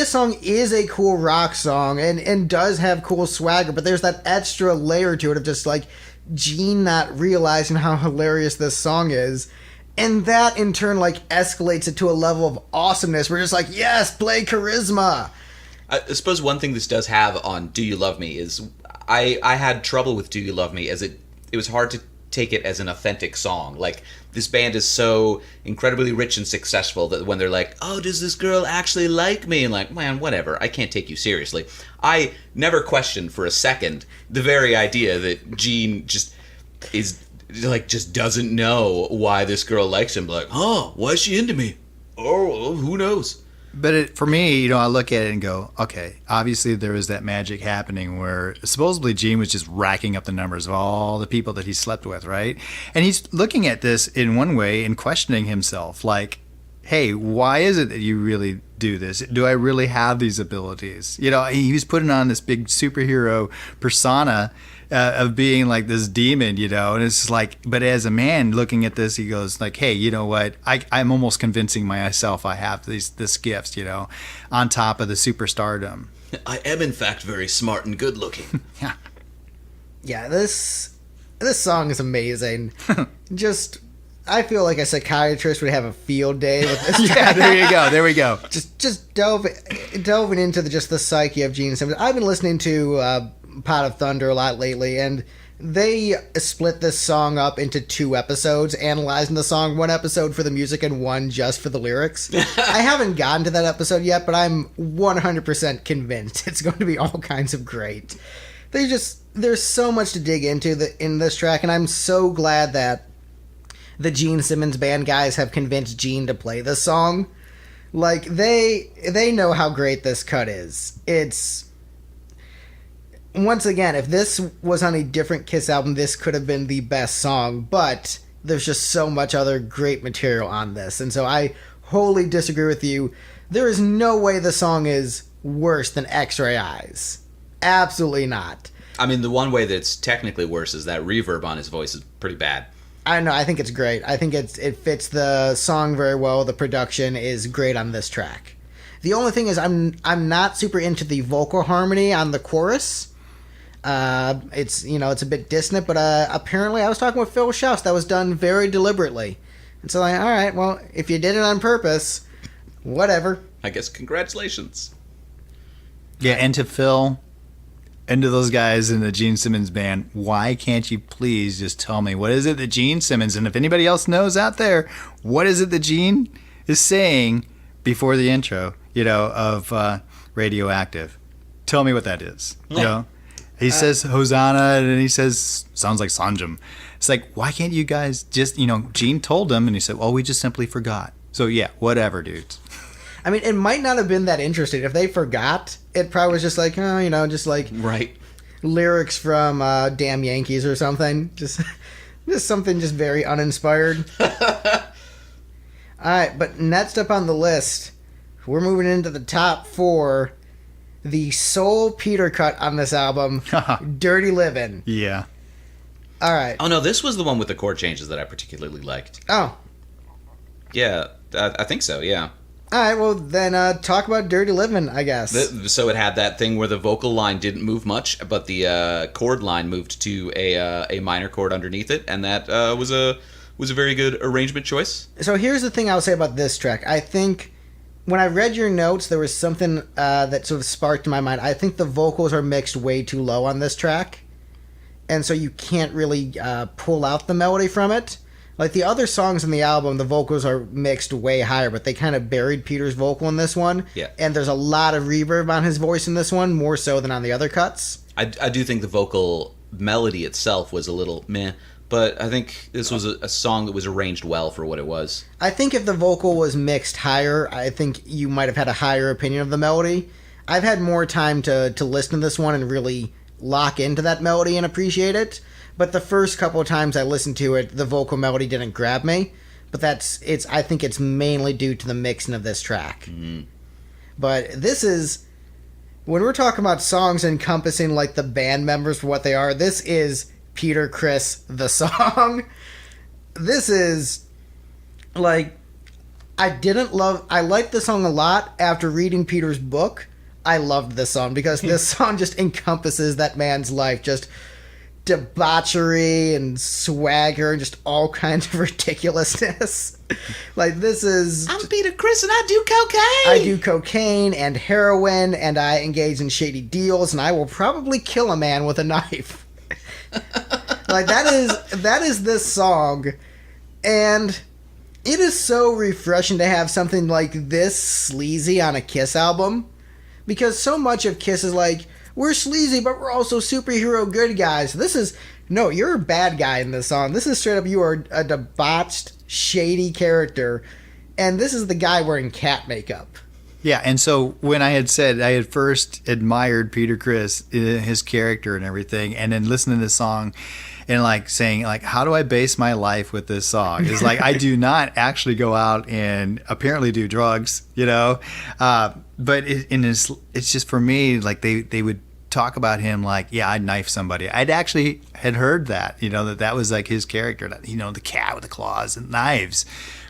song is a cool rock song and does have cool swagger, but there's that extra layer to it of just, like, Gene not realizing how hilarious this song is. And that, in turn, like, escalates it to a level of awesomeness. We're just like, yes, play Charisma. I suppose one thing this does have on Do You Love Me is I had trouble with Do You Love Me as it was hard to take it as an authentic song. Like, this band is so incredibly rich and successful that when they're like, oh, does this girl actually like me? And like, man, whatever, I can't take you seriously. I never questioned for a second the very idea that Gene just doesn't know why this girl likes him. Like, oh, why is she into me? Oh, who knows? But for me, I look at it and go, okay, obviously there was that magic happening where supposedly Gene was just racking up the numbers of all the people that he slept with, right? And he's looking at this in one way and questioning himself, like, hey, why is it that you really do this? Do I really have these abilities? He was putting on this big superhero persona of being like this demon, and it's like, but as a man looking at this, he goes like, hey, you know what? I'm almost convincing myself I have this gifts, on top of the superstardom. I am in fact very smart and good looking. Yeah. Yeah, this song is amazing. Just, I feel like a psychiatrist would have a field day with this Yeah, track. there we go. Just delving into just the psyche of Gene Simmons. I've been listening to Pot of Thunder a lot lately, and they split this song up into 2 episodes, analyzing the song, 1 episode for the music and 1 just for the lyrics. I haven't gotten to that episode yet, but I'm 100% convinced it's going to be all kinds of great. There's so much to dig into in this track, and I'm so glad that the Gene Simmons band guys have convinced Gene to play this song. Like, they know how great this cut is. It's... Once again, if this was on a different Kiss album, this could have been the best song, but there's just so much other great material on this, and so I wholly disagree with you. There is no way the song is worse than X-Ray Eyes. Absolutely not. I mean, the one way that's technically worse is that reverb on his voice is pretty bad. I know, I think it's great. I think it fits the song very well. The production is great on this track. The only thing is I'm not super into the vocal harmony on the chorus. It's a bit dissonant, but apparently I was talking with Phil Schaus, that was done very deliberately. And so all right, well, if you did it on purpose, whatever. I guess congratulations. Yeah, and to Phil, and to those guys in the Gene Simmons band, why can't you please just tell me, what is it that Gene Simmons, and if anybody else knows out there, what is it that Gene is saying before the intro, of Radioactive? Tell me what that is, He says Hosanna, and he says, sounds like Sanjam. It's like, why can't you guys just, Gene told him, and he said, well, we just simply forgot. So, yeah, whatever, dudes. I mean, it might not have been that interesting. If they forgot, it probably was just like, just like Right. lyrics from Damn Yankees or something. Just something just very uninspired. All right, but next up on the list, we're moving into the top 4. The sole Peter cut on this album, Dirty Livin'. Yeah. All right. Oh, no, this was the one with the chord changes that I particularly liked. Oh. Yeah, I think so, yeah. All right, well, then talk about Dirty Livin', I guess. So it had that thing where the vocal line didn't move much, but the chord line moved to a minor chord underneath it, and that was a very good arrangement choice. So here's the thing I'll say about this track. I think when I read your notes, there was something that sort of sparked in my mind. I think the vocals are mixed way too low on this track, and so you can't really pull out the melody from it. Like the other songs in the album, the vocals are mixed way higher, but they kind of buried Peter's vocal in this one. Yeah. And there's a lot of reverb on his voice in this one, more so than on the other cuts. I do think the vocal melody itself was a little meh, but I think this was a song that was arranged well for what it was. I think if the vocal was mixed higher, I think you might have had a higher opinion of the melody. I've had more time to listen to this one and really lock into that melody and appreciate it. But the first couple of times I listened to it, the vocal melody didn't grab me. But I think it's mainly due to the mixing of this track. Mm-hmm. But this is, when we're talking about songs encompassing like the band members for what they are, this is Peter Criss the song. This is like, I liked the song a lot. After reading Peter's book, I loved this song because this song just encompasses that man's life. Just debauchery and swagger and just all kinds of ridiculousness. Like, this is... I'm Peter Criss and I do cocaine! I do cocaine and heroin, and I engage in shady deals, and I will probably kill a man with a knife. Like, that is this song, and it is so refreshing to have something like this sleazy on a Kiss album, because so much of Kiss is like, we're sleazy, but we're also superhero good guys. No, you're a bad guy in this song. This is straight up, you are a debauched, shady character, and this is the guy wearing cat makeup. Yeah, and so when I had said I had first admired Peter Criss, his character and everything, and then listening to this song and like saying like, how do I base my life with this song? It's like, I do not actually go out and apparently do drugs, but it's just, for me, like they would talk about him like, yeah, I'd knife somebody. I'd actually had heard that, that was like his character, the cat with the claws and knives.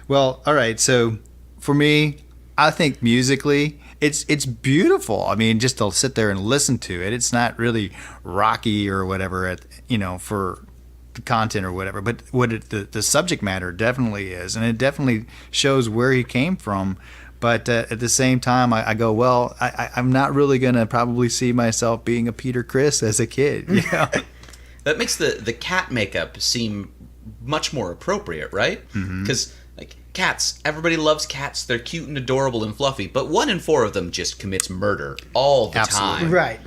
Well, all right, so for me, I think musically, it's beautiful. I mean, just to sit there and listen to it. It's not really rocky or whatever, for the content or whatever. But the subject matter definitely is, and it definitely shows where he came from. But at the same time, I go, well, I'm not really going to probably see myself being a Peter Criss as a kid. That makes the cat makeup seem much more appropriate, right? Because cats, everybody loves cats. They're cute and adorable and fluffy, but 1 in 4 of them just commits murder all the time. Right.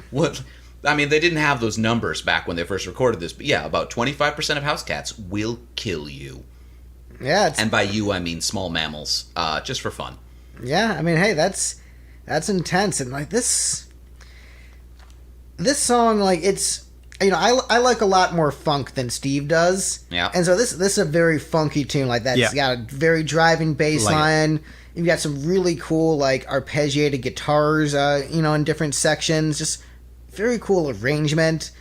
I mean, they didn't have those numbers back when they first recorded this, but yeah, about 25% of house cats will kill you. Yeah. And by you, I mean small mammals, just for fun. Yeah, I mean, hey, that's intense, and like this song, like it's, I like a lot more funk than Steve does. Yeah. And so this is a very funky tune like that. It's got a very driving bass line. You've got some really cool like arpeggiated guitars, in different sections. Just very cool arrangement.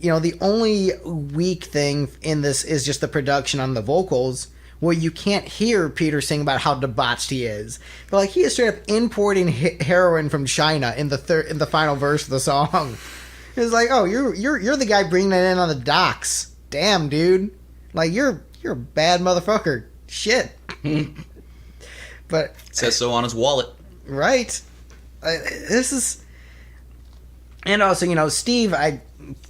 The only weak thing in this is just the production on the vocals, where you can't hear Peter sing about how debauched he is. But like he is straight up importing heroin from China in the final verse of the song. It's like, oh, you're the guy bringing it in on the docks. Damn, dude. Like you're a bad motherfucker. Shit. But it says so on his wallet. Right. This is, and also Steve, I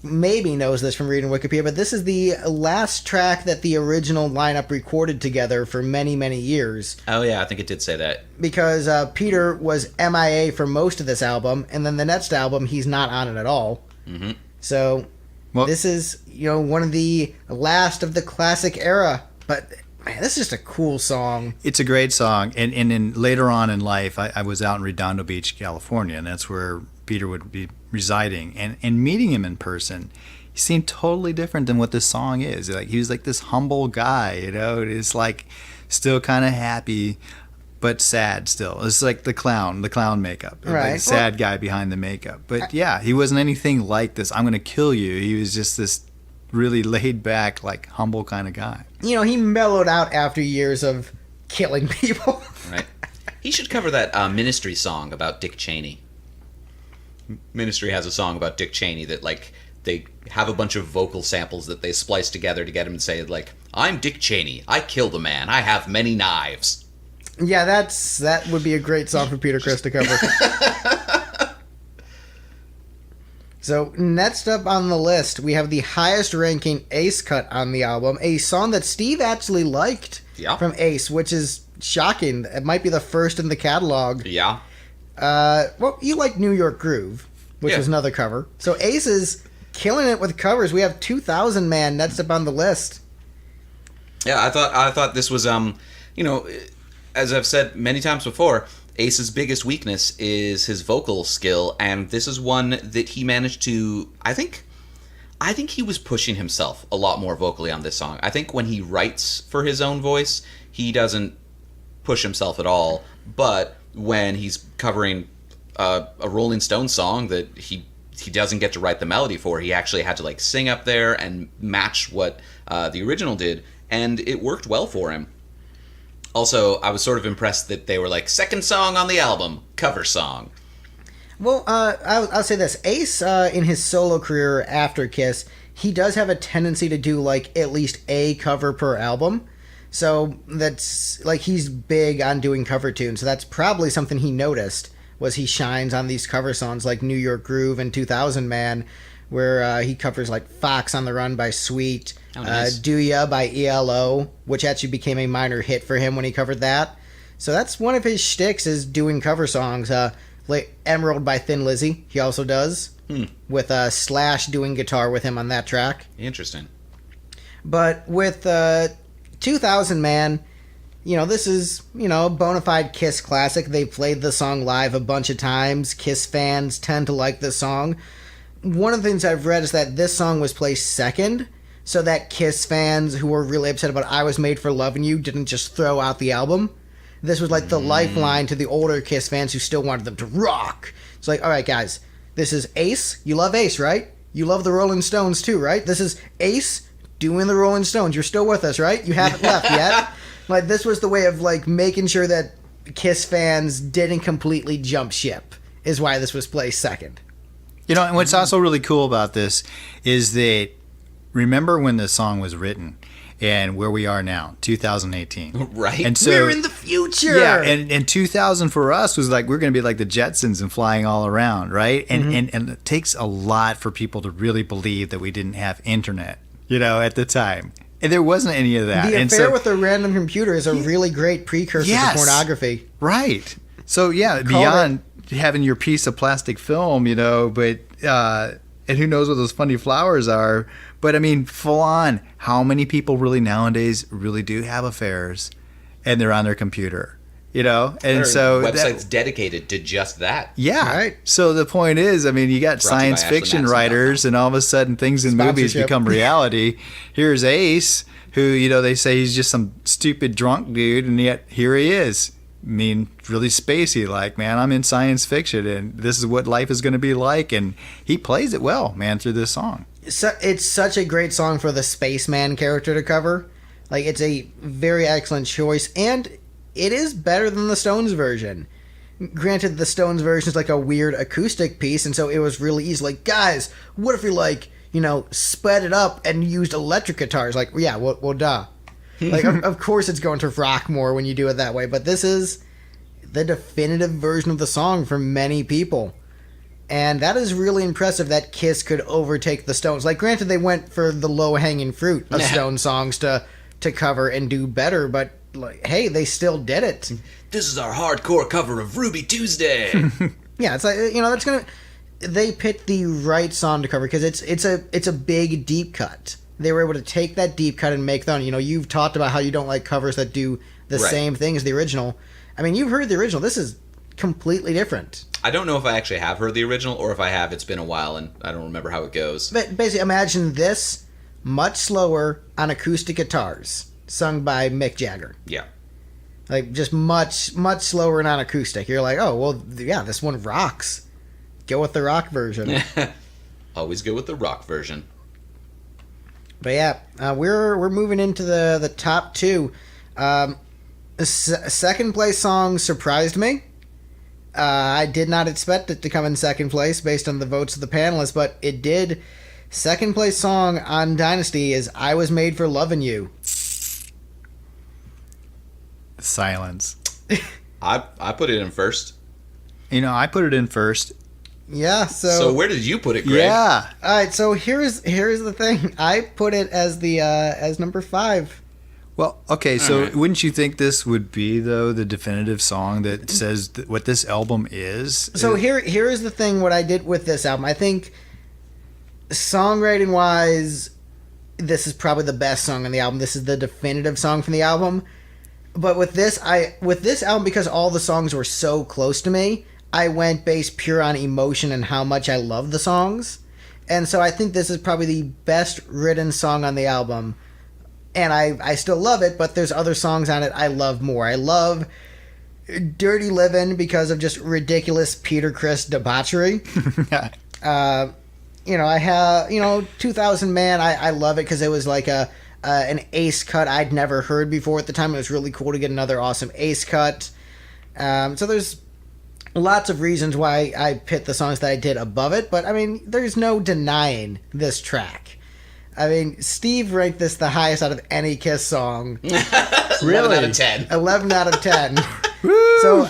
maybe knows this from reading Wikipedia, but this is the last track that the original lineup recorded together for many, many years. Oh yeah, I think it did say that. Because Peter was MIA for most of this album, and then the next album he's not on it at all. Mm-hmm. So this is one of the last of the classic era. But man, this is just a cool song. It's a great song, and then later on in life, I was out in Redondo Beach, California, and that's where Peter would be residing, and meeting him in person, he seemed totally different than what this song is. Like he was like this humble guy, it's like still kind of happy but sad still. It's like the clown makeup, right? Like sad guy behind the makeup. But yeah, he wasn't anything like this, I'm gonna kill you. He was just this really laid back, like humble kind of guy. He mellowed out after years of killing people. Right. He should cover that Ministry song about Dick Cheney. Ministry has a song about Dick Cheney that, like, they have a bunch of vocal samples that they splice together to get him to say, like, I'm Dick Cheney. I killed a man. I have many knives. Yeah, that would be a great song for Peter Criss to cover. So, next up on the list, we have the highest ranking Ace cut on the album, a song that Steve actually liked from Ace, which is shocking. It might be the first in the catalog. Yeah. Well, you like New York Groove, which was another cover. So Ace is killing it with covers. We have 2000 Man next up on the list. Yeah, I thought this was as I've said many times before, Ace's biggest weakness is his vocal skill, and this is one that he managed to. I think he was pushing himself a lot more vocally on this song. I think when he writes for his own voice, he doesn't push himself at all, but when he's covering a Rolling Stones song that he doesn't get to write the melody for, he actually had to like sing up there and match what the original did, and it worked well for him. Also, I was sort of impressed that they were like, second song on the album, cover song. Well, I'll say this. Ace, in his solo career after Kiss, he does have a tendency to do like at least a cover per album. So that's like he's big on doing cover tunes. So that's probably something he noticed, was he shines on these cover songs like New York Groove and 2000 Man, where he covers like Fox on the Run by Sweet, Do Ya by ELO, which actually became a minor hit for him when he covered that. So that's one of his shticks, is doing cover songs. Like Emerald by Thin Lizzy, he also does, with Slash doing guitar with him on that track. Interesting. But with 2000 Man, this is, a bona fide Kiss classic. They played the song live a bunch of times. Kiss fans tend to like this song. One of the things I've read is that this song was placed second, so that Kiss fans who were really upset about I Was Made for Loving You didn't just throw out the album. This was like the lifeline to the older Kiss fans who still wanted them to rock. It's like, all right, guys, this is Ace. You love Ace, right? You love the Rolling Stones too, right? This is Ace doing the Rolling Stones. You're still with us, right? You haven't left yet. Like, this was the way of like making sure that Kiss fans didn't completely jump ship is why this was placed second. You know, and what's also really cool about this is that remember when the song was written and where we are now, 2018. Right. And so, we're in the future. Yeah, and 2000 for us was like we're going to be like the Jetsons and flying all around, right? And it takes a lot for people to really believe that we didn't have internet, you know, at the time. And there wasn't any of that. The and affair so, with a random computer is a really great precursor to pornography. Right. So, yeah, beyond having your piece of plastic film, you know, but and who knows what those funny flowers are. But, I mean, full on, how many people really nowadays really do have affairs and they're on their computer, you know? And There so are websites dedicated to just that. yeah. Right. So the point is, I mean, you got Brought to you science by Ashley fiction Madison. writers, and all of a sudden things in movies Sponsorship. become reality. Here's Ace, who, you know, they say he's just some stupid drunk dude, and yet here he is. I mean, really spacey, like, man, I'm in science fiction, and this is what life is going to be like, and he plays it well, man, through this song. So, it's such a great song for the spaceman character to cover. Like, it's a very excellent choice, and it is better than the Stones version. Granted, the Stones version is like a weird acoustic piece, and so it was really easy. Like, guys, what if we, like, you know, sped it up and used electric guitars? Like, yeah, well duh. Like, of course it's going to rock more when you do it that way, but this is the definitive version of the song for many people. And that is really impressive that Kiss could overtake the Stones. Like, granted, they went for the low-hanging fruit of Stone songs to cover and do better, but, like, hey, they still did it. This is our hardcore cover of Ruby Tuesday. Yeah, it's like, you know, that's gonna... They picked the right song to cover because it's a big deep cut. They were able to take that deep cut and make their own. You know, you've talked about how you don't like covers that do the Right. same thing as the original. I mean, you've heard the original. This is completely different. I don't know if I actually have heard the original, or if I have, it's been a while and I don't remember how it goes. But basically, imagine this much slower on acoustic guitars, sung by Mick Jagger. Yeah. Like, just much slower and on acoustic. You're like, oh, well, yeah, this one rocks. Go with the rock version. Always go with the rock version. But yeah, we're moving into the top two. Second place song surprised me. I did not expect it to come in second place based on the votes of the panelists, but it did. Second place song on Dynasty is "I Was Made for Lovin' You." Silence. I put it in first. You know, I put it in first. Yeah, So where did you put it, Greg? Yeah. all right. So here's the thing. I put it as the as number 5. Well, okay, so Alright. wouldn't you think this would be, though, the definitive song that says what this album is? So here is the thing. What I did with this album, I think, songwriting wise, this is probably the best song on the album. This is the definitive song from the album. But with this album, because all the songs were so close to me, I went based pure on emotion and how much I love the songs. And so I think this is probably the best written song on the album. And I still love it, but there's other songs on it I love more. I love Dirty Livin' because of just ridiculous Peter Criss debauchery. You know, I have, 2000 Man, I love it because it was like an Ace cut I'd never heard before at the time. It was really cool to get another awesome Ace cut. So there's lots of reasons why I picked the songs that I did above it, but I mean, there's no denying this track. I mean, Steve ranked this the highest out of any Kiss song. 11 out of 10. 11 out of 10. So,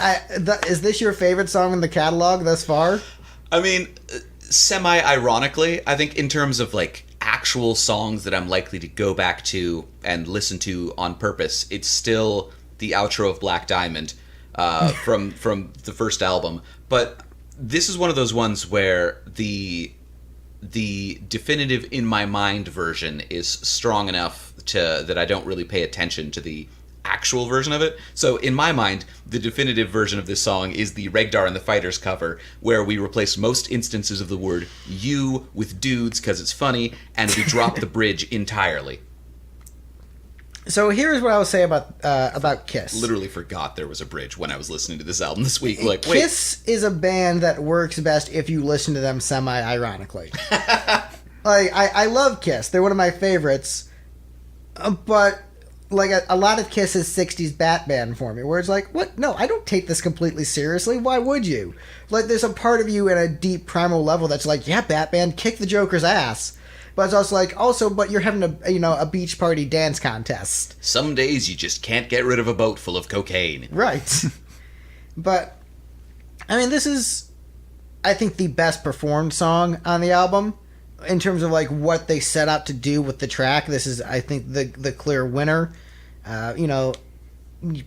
is this your favorite song in the catalog thus far? I mean, semi-ironically, I think in terms of, like, actual songs that I'm likely to go back to and listen to on purpose, it's still the outro of Black Diamond from the first album. But this is one of those ones where the definitive in my mind version is strong enough that I don't really pay attention to the actual version of it. So in my mind, the definitive version of this song is the Regdar and the Fighters cover, where we replace most instances of the word "you" with "dudes" because it's funny, and we drop the bridge entirely. So here's what I will say about Kiss. Literally forgot there was a bridge when I was listening to this album this week. Like, wait, Kiss is a band that works best if you listen to them semi-ironically. Like, I love Kiss. They're one of my favorites. But like a lot of Kiss's 60s Batman for me, where it's like, what? No, I don't take this completely seriously. Why would you? Like, there's a part of you in a deep primal level that's like, yeah, Batman, kick the Joker's ass. But it's also like, but you're having a beach party dance contest. Some days you just can't get rid of a boat full of cocaine. Right. But, I mean, this is, I think, the best performed song on the album. In terms of, like, what they set out to do with the track, this is, I think, the clear winner.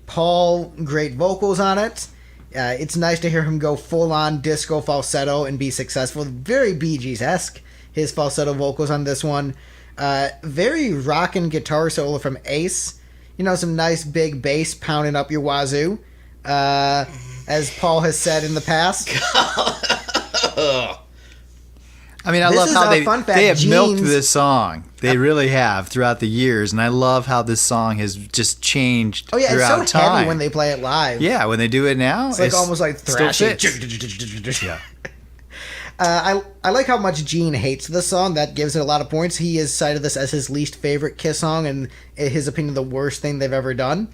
Paul, great vocals on it. It's nice to hear him go full-on disco falsetto and be successful. Very Bee Gees-esque, his falsetto vocals on this one. Very rockin' guitar solo from Ace. Some nice big bass pounding up your wazoo. As Paul has said in the past. I mean, I love how they have milked this song. They really have throughout the years, and I love how this song has just changed throughout time. Oh yeah, it's so heavy when they play it live. Yeah, when they do it now, it's like almost like thrashing. Yeah. I like how much Gene hates this song. That gives it a lot of points. He has cited this as his least favorite Kiss song, and in his opinion, the worst thing they've ever done.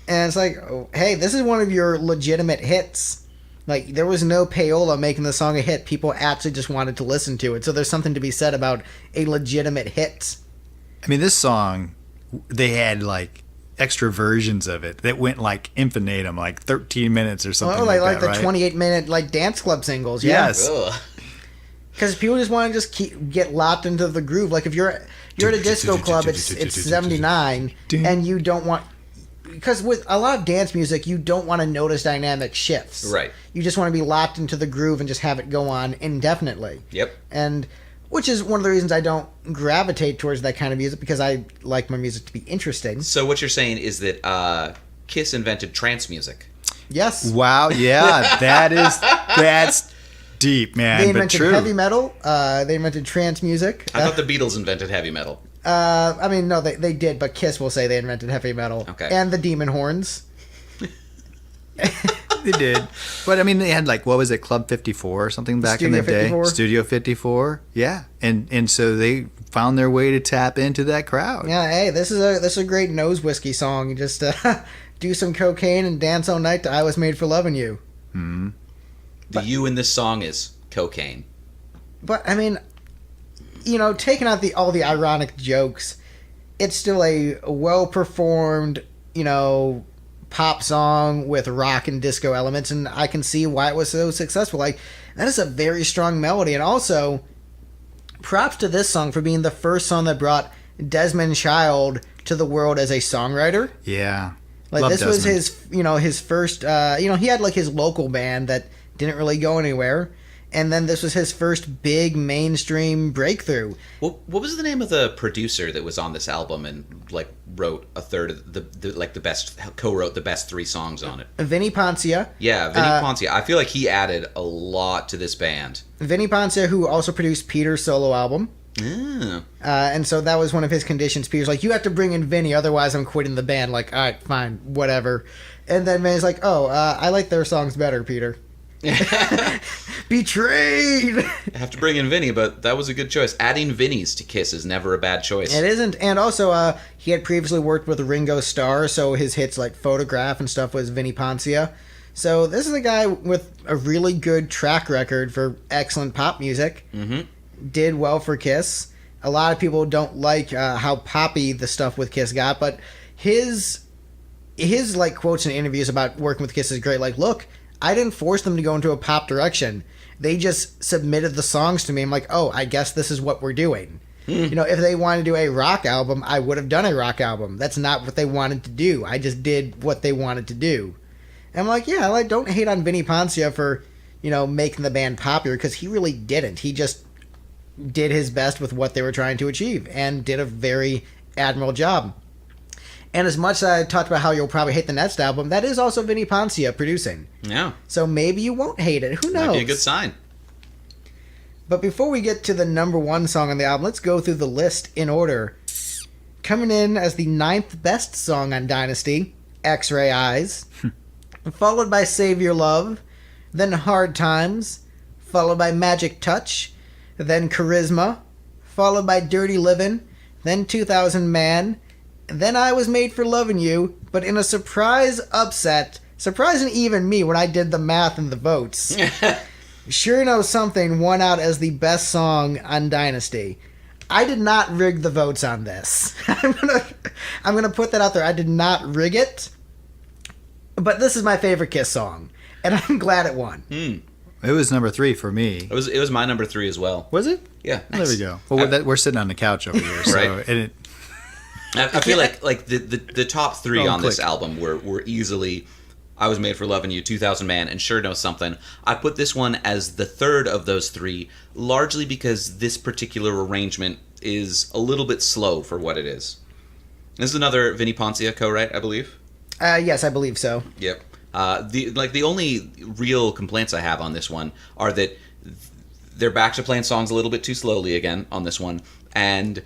And it's like, hey, this is one of your legitimate hits. Like, there was no payola making the song a hit. People actually just wanted to listen to it. So there's something to be said about a legitimate hit. I mean, this song, they had, like, extra versions of it that went, like, infinitum, like 13 minutes or something like that, the 28-minute, like, dance club singles. Yeah. Yes. Because people just want to just get locked into the groove. Like, if you're at a disco club, it's 79, and you don't want... Because with a lot of dance music, you don't want to notice dynamic shifts. Right. You just want to be locked into the groove and just have it go on indefinitely. Yep. And which is one of the reasons I don't gravitate towards that kind of music, because I like my music to be interesting. So what you're saying is that Kiss invented trance music. Yes. Wow. Yeah, that's deep, man. They invented but true. heavy metal. They invented trance music. I thought the Beatles invented heavy metal. I mean, no, they did, but Kiss will say they invented heavy metal. Okay. And the demon horns. They did. But, I mean, they had, like, what was it, Club 54 or something back in the day? Studio 54. Yeah. And so they found their way to tap into that crowd. Yeah, hey, this is a great nose whiskey song. You just do some cocaine and dance all night to I Was Made for Loving You. Mm-hmm. The you in this song is cocaine. But, I mean... taking out all the ironic jokes, it's still a well-performed, pop song with rock and disco elements, and I can see why it was so successful. Like, that is a very strong melody, and also, props to this song for being the first song that brought Desmond Child to the world as a songwriter. Yeah. Like, Love this Desmond. was his first, he had, like, his local band that didn't really go anywhere. And then this was his first big mainstream breakthrough. What was the name of the producer that was on this album and like wrote a third of the best, co-wrote the best 3 songs on it? Vinnie Poncia. Yeah, Vinnie Poncia. I feel like he added a lot to this band. Vinnie Poncia, who also produced Peter's solo album. Yeah. And so that was one of his conditions. Peter's like, you have to bring in Vinnie, otherwise I'm quitting the band. Like, all right, fine, whatever. And then Vinnie's like, I like their songs better, Peter. Betrayed. I have to bring in Vinny, but that was a good choice. Adding Vinnies to Kiss is never a bad choice. It isn't. And also, he had previously worked with Ringo Starr, so his hits like Photograph and stuff was Vinnie Poncia. So this is a guy with a really good track record for excellent pop music. Mm-hmm. Did well for Kiss. A lot of people don't like how poppy the stuff with Kiss got, but his like quotes and interviews about working with Kiss is great. Like, look, I didn't force them to go into a pop direction. They just submitted the songs to me. I'm like, I guess this is what we're doing. If they wanted to do a rock album, I would have done a rock album. That's not what they wanted to do. I just did what they wanted to do. And I'm like, yeah, don't hate on Vinnie Poncia for, making the band popular, because he really didn't. He just did his best with what they were trying to achieve and did a very admirable job. And as much as I talked about how you'll probably hate the next album, that is also Vinnie Poncia producing. Yeah. So maybe you won't hate it. Who knows? Might be a good sign. But before we get to the number 1 song on the album, let's go through the list in order. Coming in as the 9th best song on Dynasty, X-Ray Eyes. Followed by Save Your Love. Then Hard Times. Followed by Magic Touch. Then Charisma. Followed by Dirty Livin'. Then 2000 Man. Then I Was Made for Loving You, but in a surprise upset, surprising even me when I did the math and the votes, Sure Know Something won out as the best song on Dynasty. I did not rig the votes on this. I'm gonna put that out there. I did not rig it, but this is my favorite Kiss song, and I'm glad it won. It was number 3 for me. It was my number 3 as well. Was it? Yeah. Well, there we go. Well, we're sitting on the couch over here, so Right. and I feel like the top 3 on this click. album were easily I Was Made for Loving You, 2000 Man, and Sure Know Something. I put this one as the third of those 3, largely because this particular arrangement is a little bit slow for what it is. This is another Vinnie Poncia co-write, I believe. Yes, I believe so. Yep. The only real complaints I have on this one are that they're back to playing songs a little bit too slowly again on this one, and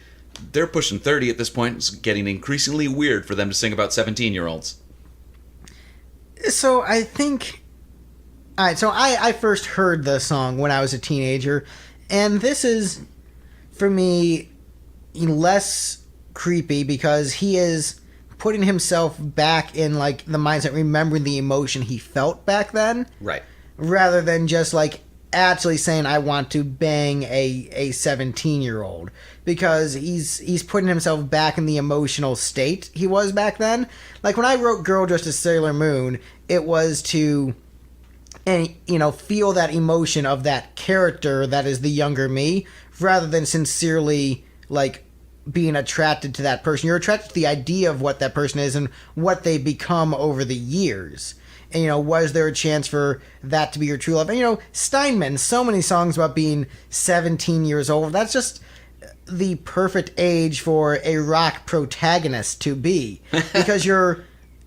they're pushing 30 at this point. It's getting increasingly weird for them to sing about 17-year-olds. So I think... Alright, so I first heard the song when I was a teenager, and this is, for me, less creepy because he is putting himself back in, like, the mindset, remembering the emotion he felt back then. Right. Rather than just, like, actually saying, I want to bang a 17-year-old. Because he's putting himself back in the emotional state he was back then. Like, when I wrote Girl Dressed as Sailor Moon, it was to, and feel that emotion of that character that is the younger me, rather than sincerely, like, being attracted to that person. You're attracted to the idea of what that person is and what they become over the years. And, was there a chance for that to be your true love? And, Steinman, so many songs about being 17 years old. That's just the perfect age for a rock protagonist to be. Because you're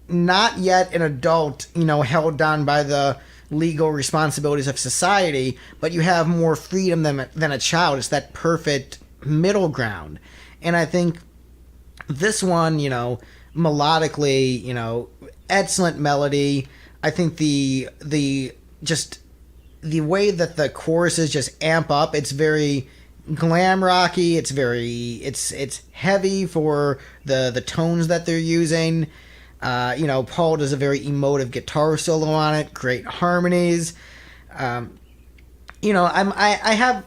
not yet an adult, held down by the legal responsibilities of society, but you have more freedom than a child. It's that perfect middle ground. And I think this one, melodically, excellent melody. I think the way that the choruses just amp up, it's very glam rocky. It's heavy for the tones that they're using. Paul does a very emotive guitar solo on it. Great harmonies. I have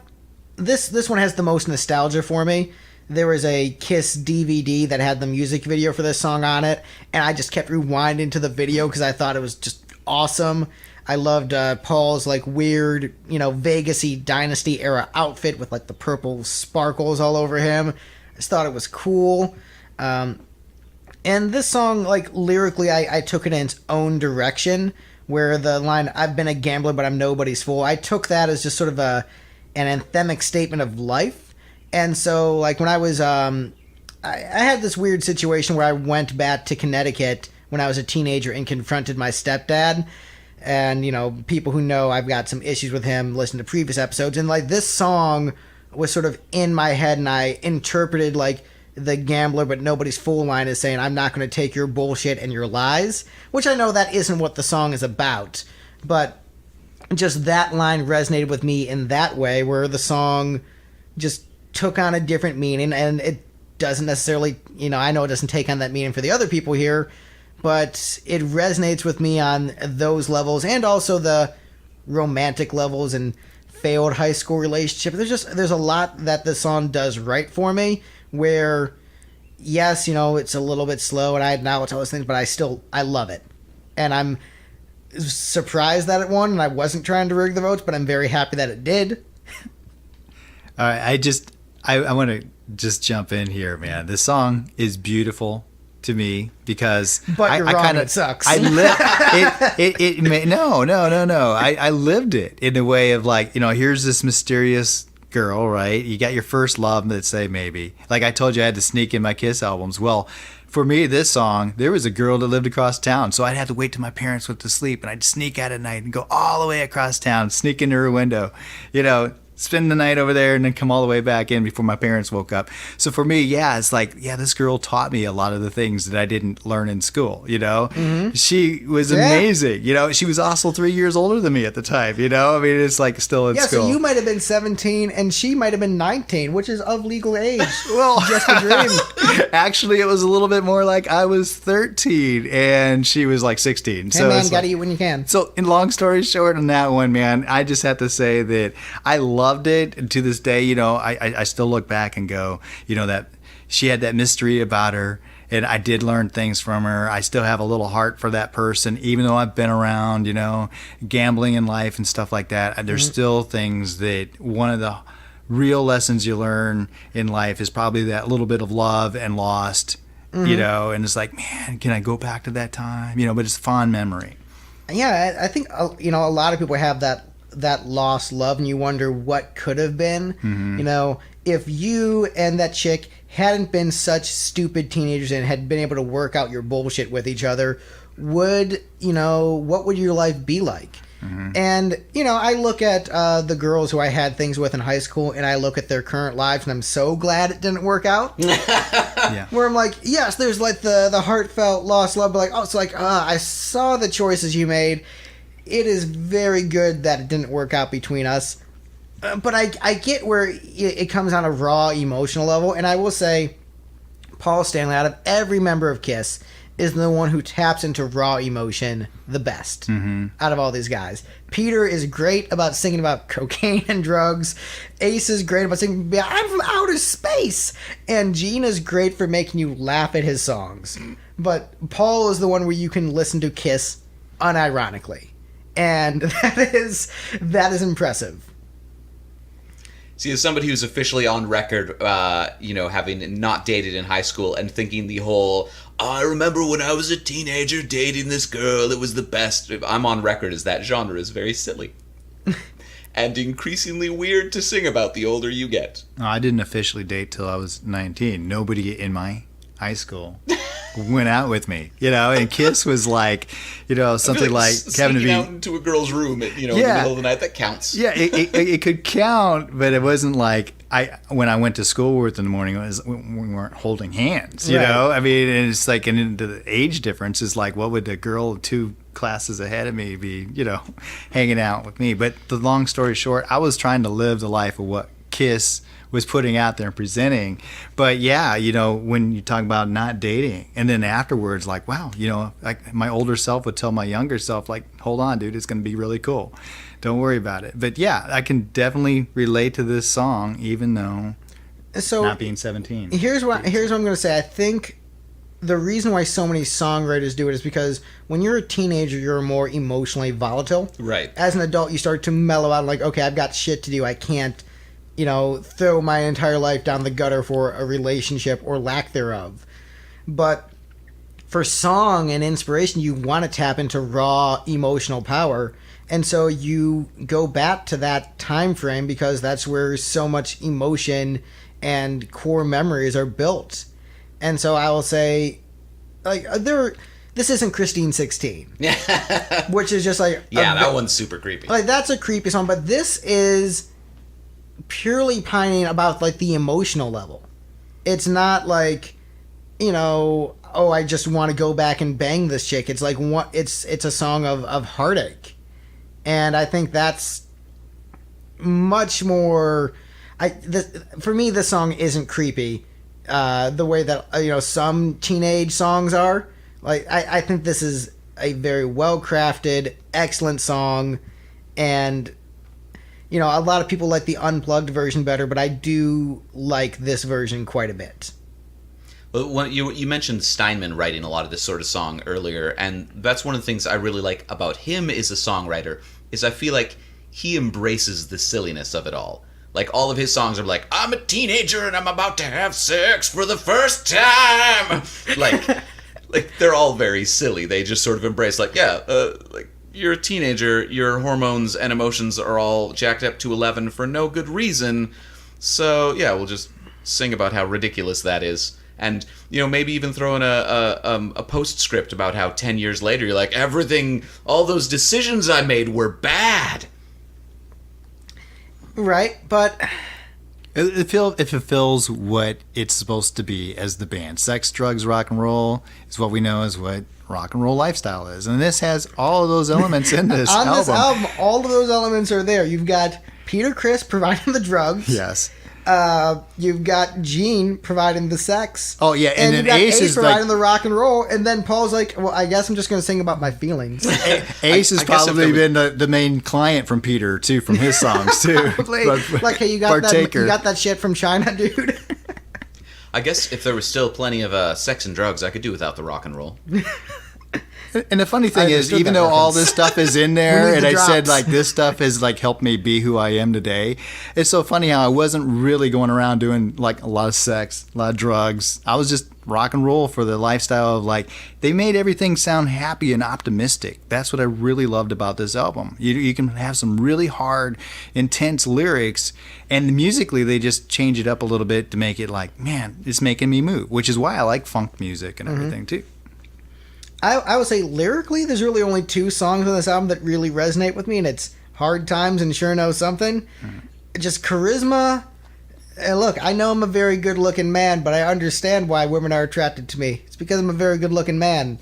this one has the most nostalgia for me. There was a Kiss DVD that had the music video for this song on it, and I just kept rewinding to the video because I thought it was just awesome. I loved Paul's like weird, Vegas-y Dynasty era outfit with like the purple sparkles all over him. I just thought it was cool. And this song, like lyrically, I took it in its own direction, where the line, I've been a gambler but I'm nobody's fool, I took that as just sort of an anthemic statement of life. And so, like, when I was, I had this weird situation where I went back to Connecticut when I was a teenager and confronted my stepdad. And, people who know I've got some issues with him listen to previous episodes. And, like, this song was sort of in my head, and I interpreted, like, the gambler but nobody's fool line as saying, I'm not going to take your bullshit and your lies. Which I know that isn't what the song is about. But just that line resonated with me in that way, where the song just took on a different meaning, and it doesn't necessarily, I know it doesn't take on that meaning for the other people here, but it resonates with me on those levels, and also the romantic levels and failed high school relationship. There's a lot that the song does right for me, where, yes, it's a little bit slow, and I acknowledge all those things, but I love it. And I'm surprised that it won, and I wasn't trying to rig the votes, but I'm very happy that it did. All right, I want to just jump in here, man. This song is beautiful to me because but you're wrong, it sucks. I lived it in a way of like, here's this mysterious girl, right? You got your first love, let's say, maybe. Like I told you, I had to sneak in my Kiss albums. Well, for me, this song, there was a girl that lived across town, so I'd have to wait till my parents went to sleep, and I'd sneak out at night and go all the way across town, sneak into her window, spend the night over there and then come all the way back in before my parents woke up. So for me, yeah, it's like, yeah, this girl taught me a lot of the things that I didn't learn in school, you know? She was amazing. You know, she was also 3 years older than me at the time, you know? I mean, it's like still in school. Yeah, so you might have been 17 and she might have been 19, which is of legal age. Well, just a dream. Actually, it was a little bit more like I was 13 and she was like 16. Hey, so man, it's gotta like, eat when you can. so in long story short on that one, man, I just have to say that I loved it. And to this day, you know, I still look back and go, you know, that she had that mystery about her. And I did learn things from her. I still have a little heart for that person, even though I've been around, you know, gambling in life and stuff like that. There's still things that one of the real lessons you learn in life is probably that little bit of love and lost, you know, and it's like, man, can I go back to that time? You know, but it's a fond memory. Yeah, I think, you know, a lot of people have that lost love and you wonder what could have been. You know, if you and that chick hadn't been such stupid teenagers and had been able to work out your bullshit with each other, what would your life be like? And, you know, I look at the girls who I had things with in high school and I look at their current lives and I'm so glad it didn't work out. Yeah. Where I'm like, yes, there's like the heartfelt lost love, but like, oh, it's like, I saw the choices you made. It is very good that it didn't work out between us. But I get where it comes on a raw emotional level. And I will say, Paul Stanley, out of every member of KISS, is the one who taps into raw emotion the best out of all these guys. Peter is great about singing about cocaine and drugs. Ace is great about singing, I'm from outer space. And Gene is great for making you laugh at his songs. But Paul is the one where you can listen to KISS unironically. And that is impressive. See, as somebody who's officially on record, you know, having not dated in high school and thinking the whole, I remember when I was a teenager dating this girl, it was the best. I'm on record as that genre is very silly. And increasingly weird to sing about the older you get. No, I didn't officially date till I was 19. Nobody in my high school went out with me, you know, and KISS was like, you know, something like having to be out into a girl's room at, you know, in the middle of the night, that counts. Yeah, it could count, but it wasn't like when I went to school with in the morning, we weren't holding hands, you know? I mean, and it's like, and the age difference is like, what would the girl 2 classes ahead of me be, you know, hanging out with me? But the long story short, I was trying to live the life of what KISS was putting out there and presenting. But yeah, you know, when you talk about not dating and then afterwards, like, wow, you know, like my older self would tell my younger self, like, hold on, dude, it's going to be really cool. Don't worry about it. But yeah, I can definitely relate to this song, even though not being 17. Here's what I'm going to say. I think the reason why so many songwriters do it is because when you're a teenager, you're more emotionally volatile. Right. As an adult, you start to mellow out, like, okay, I've got shit to do. I can't, you know, throw my entire life down the gutter for a relationship or lack thereof. But for song and inspiration, you want to tap into raw emotional power. And so you go back to that time frame because that's where so much emotion and core memories are built. And so I will say, like, this isn't Christine 16. Which is just like... that one's super creepy. Like, that's a creepy song, but this is purely pining about, like, the emotional level. It's not like, you know, oh, I just want to go back and bang this chick. It's like, it's a song of heartache. And I think that's much more... for me, this song isn't creepy the way that, you know, some teenage songs are. Like, I think this is a very well-crafted, excellent song. And... you know, a lot of people like the unplugged version better, but I do like this version quite a bit. Well, when you mentioned Steinman writing a lot of this sort of song earlier, and that's one of the things I really like about him as a songwriter, is I feel like he embraces the silliness of it all. Like, all of his songs are like, I'm a teenager and I'm about to have sex for the first time! like they're all very silly. They just sort of embrace, like, you're a teenager, your hormones and emotions are all jacked up to 11 for no good reason, so yeah, we'll just sing about how ridiculous that is. And, you know, maybe even throw in a postscript about how 10 years later you're like, everything, all those decisions I made were bad. Right, but It fulfills what it's supposed to be as the band. Sex, drugs, rock and roll is what we know as what rock and roll lifestyle is. And this has all of those elements in this on album. this album, all of those elements are there. You've got Peter Criss providing the drugs. Yes. You've got Gene providing the sex. Oh, yeah. And then you've got Ace is providing like... the rock and roll. And then Paul's like, well, I guess I'm just going to sing about my feelings. Ace has I guess probably been the main client from Peter, too, from his songs, too. Like, hey, you got that shit from China, dude? I guess if there was still plenty of sex and drugs, I could do without the rock and roll. And the funny thing is, even though all this stuff is in there, and I said, like, this stuff has, like, helped me be who I am today, it's so funny how I wasn't really going around doing, like, a lot of sex, a lot of drugs. I was just rock and roll for the lifestyle of, like, they made everything sound happy and optimistic. That's what I really loved about this album. You can have some really hard, intense lyrics, and musically they just change it up a little bit to make it like, man, it's making me move, which is why I like funk music and everything, too. I would say lyrically, there's really only 2 songs on this album that really resonate with me, and it's Hard Times and Sure Know Something. Just charisma. And look, I know I'm a very good-looking man, but I understand why women are attracted to me. It's because I'm a very good-looking man.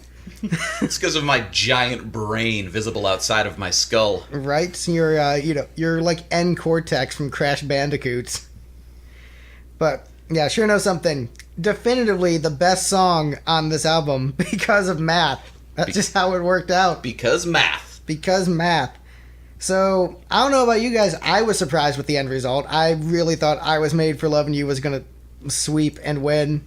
It's because of my giant brain visible outside of my skull. Right? So you're like N Cortex from Crash Bandicoots. But yeah, Sure Know Something. Definitively the best song on this album because of math. That's just how it worked out. Because math. Because math. So, I don't know about you guys. I was surprised with the end result. I really thought I Was Made for Loving You was going to sweep and win.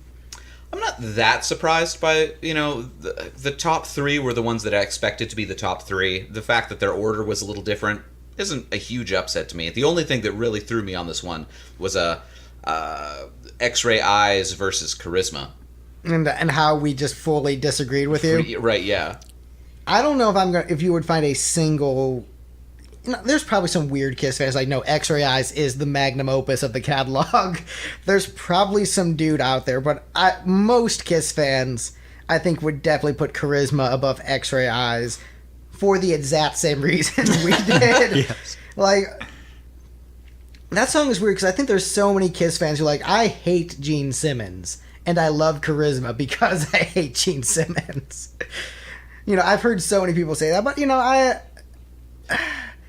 I'm not that surprised by, the top 3 were the ones that I expected to be the top 3. The fact that their order was a little different isn't a huge upset to me. The only thing that really threw me on this one was X-Ray Eyes versus Charisma. And how we just fully disagreed with you. Right, yeah. I don't know if you would find a single... there's probably some weird Kiss fans like, no, X-Ray Eyes is the magnum opus of the catalog. There's probably some dude out there, but most Kiss fans, I think, would definitely put Charisma above X-Ray Eyes for the exact same reason we did. Yes. Like... that song is weird because I think there's so many Kiss fans who are like, I hate Gene Simmons and I love Charisma because I hate Gene Simmons. I've heard so many people say that, but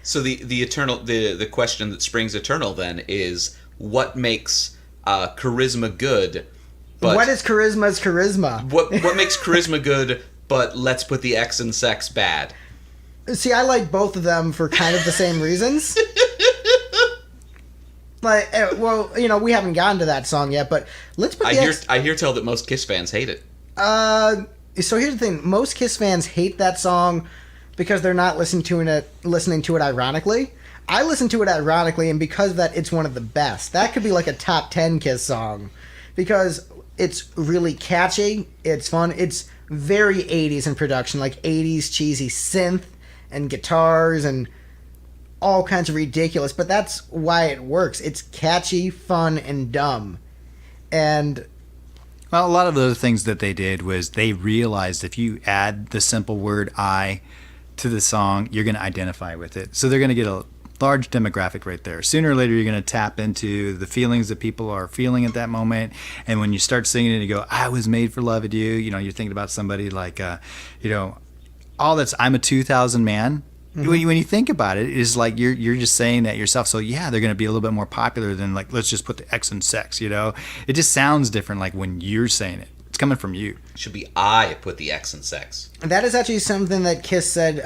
So the question that springs eternal then is, what makes Charisma good? But what is Charisma's charisma? What makes Charisma good, but let's put the X in sex bad? See, I like both of them for kind of the same reasons. Like, well, we haven't gotten to that song yet, but let's put I hear tell that most Kiss fans hate it. So here's the thing: most Kiss fans hate that song because they're not listening to it ironically. I listen to it ironically, and because of that, it's one of the best. That could be like a top 10 Kiss song because it's really catchy. It's fun. It's very 80s in production, like 80s cheesy synth and guitars and all kinds of ridiculous, but that's why it works. It's catchy, fun, and dumb. And well, a lot of the other things that they did was they realized if you add the simple word I to the song, you're going to identify with it. So they're going to get a large demographic right there. Sooner or later, you're going to tap into the feelings that people are feeling at that moment. And when you start singing it, you go, I was made for loving you. You're thinking about somebody like, all that's, I'm a 2000 man. Mm-hmm. When you think about it, it's like you're just saying that yourself. So yeah, they're going to be a little bit more popular than like, let's just put the X in sex, It just sounds different like when you're saying it. It's coming from you. It should be I put the X in sex. That is actually something that Kiss said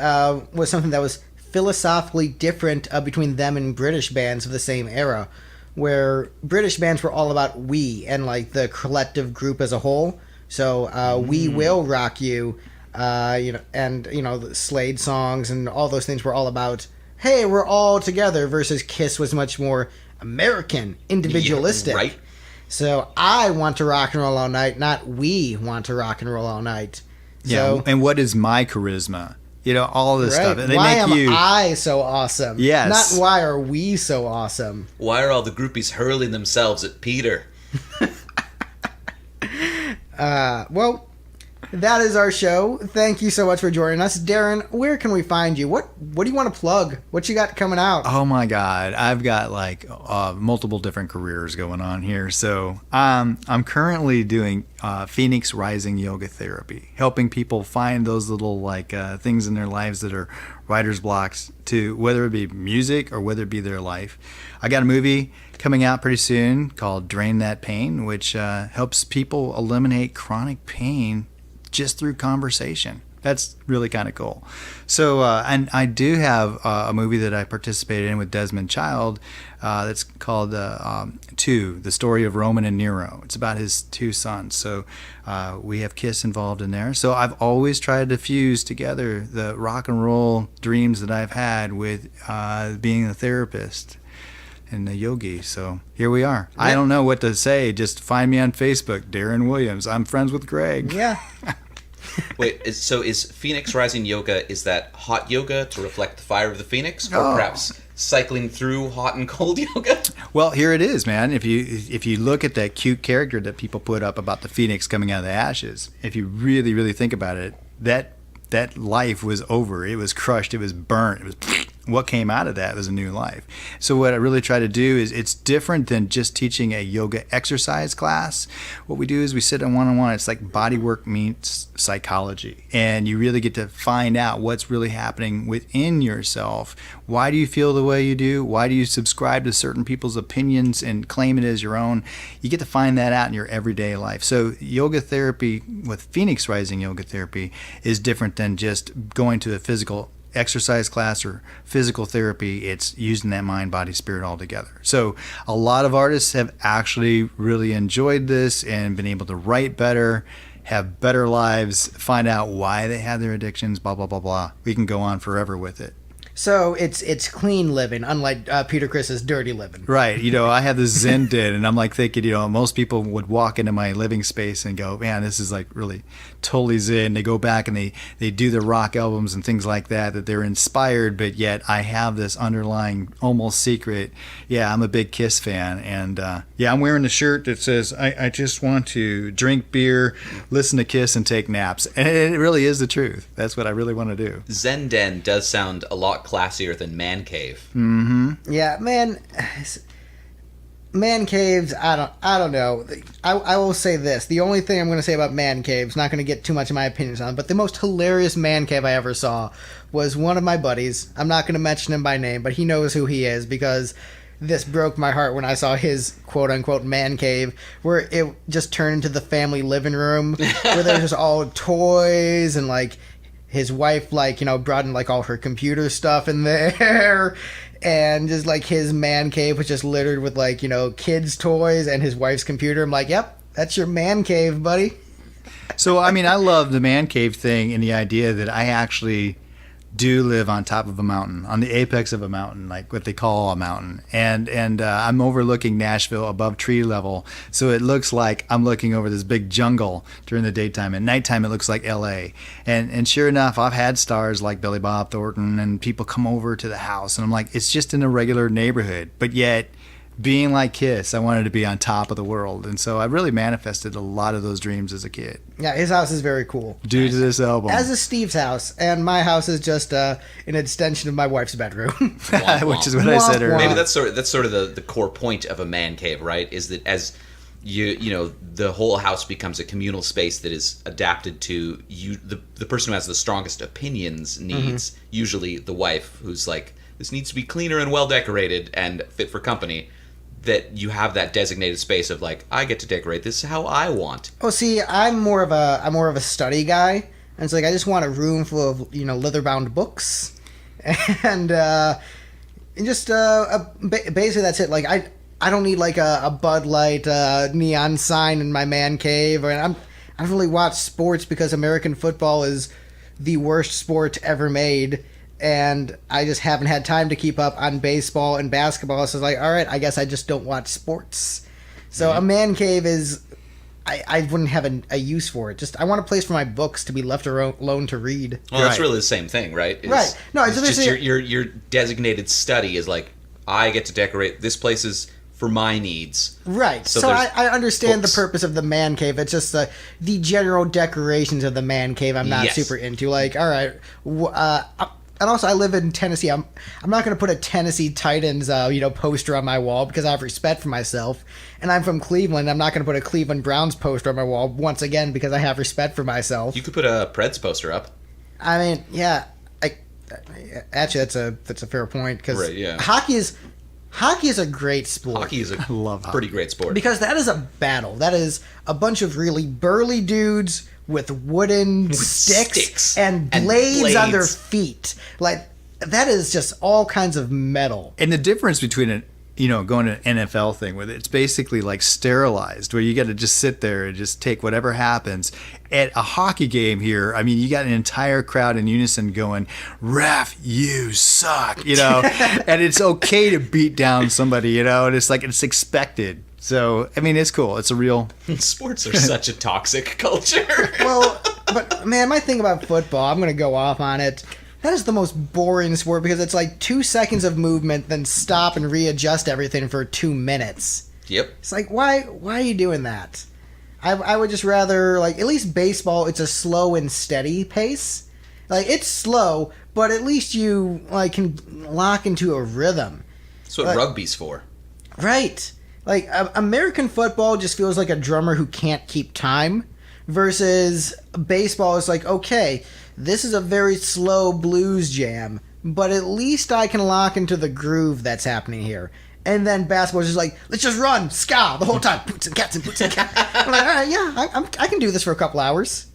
was something that was philosophically different between them and British bands of the same era, where British bands were all about we and like the collective group as a whole. So we will rock you. The Slade songs and all those things were all about, hey, we're all together, versus Kiss was much more American, individualistic. Yeah, right. So I want to rock and roll all night, not we want to rock and roll all night. Yeah, and what is my charisma? All this stuff. And why am I so awesome? Yes. Not why are we so awesome? Why are all the groupies hurling themselves at Peter? Well, That is our show. Thank you so much for joining us. Darren, where can we find you? What do you want to plug? What you got coming out? Oh my God, I've got like multiple different careers going on here. So I'm currently doing Phoenix Rising Yoga Therapy, helping people find those little like things in their lives that are writer's blocks, to whether it be music or whether it be their life. I got a movie coming out pretty soon called Drain That Pain, which helps people eliminate chronic pain just through conversation. That's really kind of cool. So, and I do have a movie that I participated in with Desmond Child that's called Two, the story of Roman and Nero. It's about his two sons. So we have Kiss involved in there. So I've always tried to fuse together the rock and roll dreams that I've had with being a therapist and a yogi. So here we are. Yeah. I don't know what to say. Just find me on Facebook, Darren Williams. I'm friends with Greg. Yeah. Wait, so is Phoenix Rising Yoga, is that hot yoga to reflect the fire of the phoenix? Or perhaps cycling through hot and cold yoga? Well, here it is, man. If you look at that cute character that people put up about the phoenix coming out of the ashes, if you really, really think about it, that life was over. It was crushed. It was burnt. It was what came out of that was a new life. So what I really try to do is, it's different than just teaching a yoga exercise class. What we do is we sit on one-on-one. It's like body work meets psychology, and you really get to find out what's really happening within yourself. Why do you feel the way you do? Why do you subscribe to certain people's opinions and claim it as your own? You get to find that out in your everyday life. So yoga therapy with Phoenix Rising Yoga Therapy is different than just going to a physical exercise class or physical therapy. It's using that mind, body, spirit all together. So a lot of artists have actually really enjoyed this and been able to write better, have better lives, find out why they have their addictions, blah, blah, blah, blah. We can go on forever with it. So it's clean living, unlike Peter Chris's dirty living. Right. I have this Zen den, and I'm like thinking, most people would walk into my living space and go, man, this is like really totally Zen. They go back and they do the rock albums and things like that they're inspired, but yet I have this underlying almost secret, I'm a big Kiss fan. And I'm wearing a shirt that says, I just want to drink beer, listen to Kiss, and take naps. And it really is the truth. That's what I really want to do. Zen den does sound a lot classier than man cave. Mm-hmm. Yeah, man caves, I don't know. I will say this. The only thing I'm going to say about man caves, not going to get too much of my opinions on, but the most hilarious man cave I ever saw was one of my buddies. I'm not going to mention him by name, but he knows who he is, because this broke my heart when I saw his quote-unquote man cave, where it just turned into the family living room, where there's just all toys, and like his wife, brought in all her computer stuff in there, and just his man cave was just littered with kids' toys and his wife's computer. I'm like, yep, that's your man cave, buddy. So, I love the man cave thing and the idea that I actually do live on top of a mountain, on the apex of a mountain, like what they call a mountain, and I'm overlooking Nashville above tree level, so it looks like I'm looking over this big jungle during the daytime. At nighttime, it looks like L.A. And sure enough, I've had stars like Billy Bob Thornton, and people come over to the house, and I'm like, it's just in a regular neighborhood, but yet, being like Kiss, I wanted to be on top of the world. And so I really manifested a lot of those dreams as a kid. Yeah, his house is very cool. Due to this album. As is Steve's house. And my house is just an extension of my wife's bedroom. Which is what I said earlier. Maybe that's sort of the core point of a man cave, right? Is that as the whole house becomes a communal space that is adapted to you. The person who has the strongest opinions needs, usually the wife, who's like, this needs to be cleaner and well decorated and fit for company. That you have that designated space of I get to decorate this how I want. Oh, see, I'm more of a study guy, and it's I just want a room full of leather-bound books, and just basically that's it. I don't need a Bud Light neon sign in my man cave, or I don't really watch sports because American football is the worst sport ever made. And I just haven't had time to keep up on baseball and basketball. So it's all right, I guess I just don't watch sports. So a man cave is, I wouldn't have a use for it. Just I want a place for my books to be left alone to read. Well, that's really the same thing, right? Right. No, it's just your designated study is I get to decorate. This place is for my needs. Right. So there's I understand books. the purpose of the man cave. It's just the general decorations of the man cave I'm not Yes. super into. Like, all right. And also, I live in Tennessee. I'm not going to put a Tennessee Titans poster on my wall because I have respect for myself. And I'm from Cleveland. I'm not going to put a Cleveland Browns poster on my wall once again because I have respect for myself. You could put a Preds poster up. I mean, yeah. Actually, that's a fair point because Right, yeah. hockey is a great sport. Hockey is a love hockey. pretty great sport. Because that is a battle. That is a bunch of really burly dudes with wooden sticks and blades on their feet. Like, that is just all kinds of metal. And the difference between going to an NFL thing with it's basically like sterilized, where you got to just sit there and just take whatever happens. At a hockey game here, I mean, you got an entire crowd in unison going, "Ref, you suck," and it's okay to beat down somebody, and it's like it's expected. So, I mean, it's cool. It's a real... Sports are such a toxic culture. Well, but man, my thing about football, I'm going to go off on it. That is the most boring sport because it's like 2 seconds of movement, then stop and readjust everything for 2 minutes. Yep. It's like, why are you doing that? I would just rather, like, at least baseball, it's a slow and steady pace. Like, it's slow, but at least you, like, can lock into a rhythm. That's what rugby's for. Right. Like, American football just feels like a drummer who can't keep time, versus baseball is like, okay, this is a very slow blues jam, but at least I can lock into the groove that's happening here. And then basketball is just like, let's just run, ska, the whole time. Boots and cats and boots and cats. I'm like, all right, yeah, I can do this for a couple hours.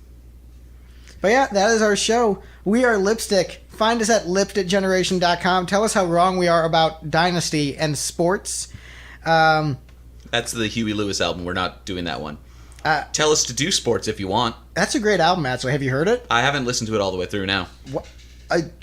But yeah, that is our show. We are Lipstick. Find us at lipstickgeneration.com. Tell us how wrong we are about Dynasty and sports. That's the Huey Lewis album. We're not doing that one. Tell us to do sports if you want. That's a great album, actually. Have you heard it? I haven't listened to it all the way through now.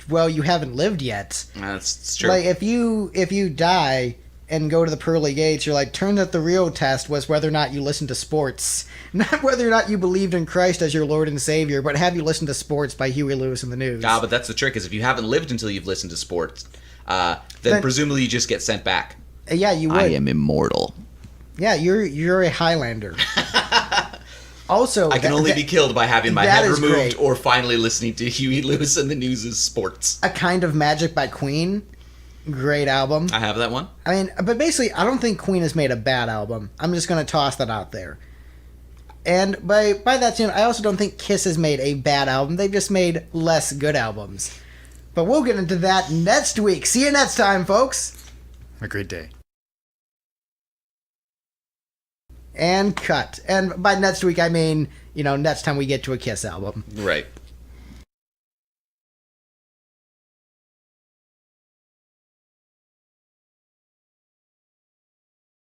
Well, you haven't lived yet. That's true. Like, if you die and go to the pearly gates, you're like, turns out the real test was whether or not you listened to sports. Not whether or not you believed in Christ as your Lord and Savior, but have you listened to sports by Huey Lewis and the News? But that's the trick, is if you haven't lived until you've listened to sports, then presumably you just get sent back. Yeah, you would. I am immortal. Yeah, you're a Highlander. Also, I can only be killed by having my head removed great. or finally listening to Huey Lewis and the News' sports. A Kind of Magic by Queen. Great album. I have that one. I mean, but basically, I don't think Queen has made a bad album. I'm just going to toss that out there. And by that tune, I also don't think Kiss has made a bad album. They've just made less good albums. But we'll get into that next week. See you next time, folks. A great day. And cut. And by next week, I mean, next time we get to a Kiss album. Right.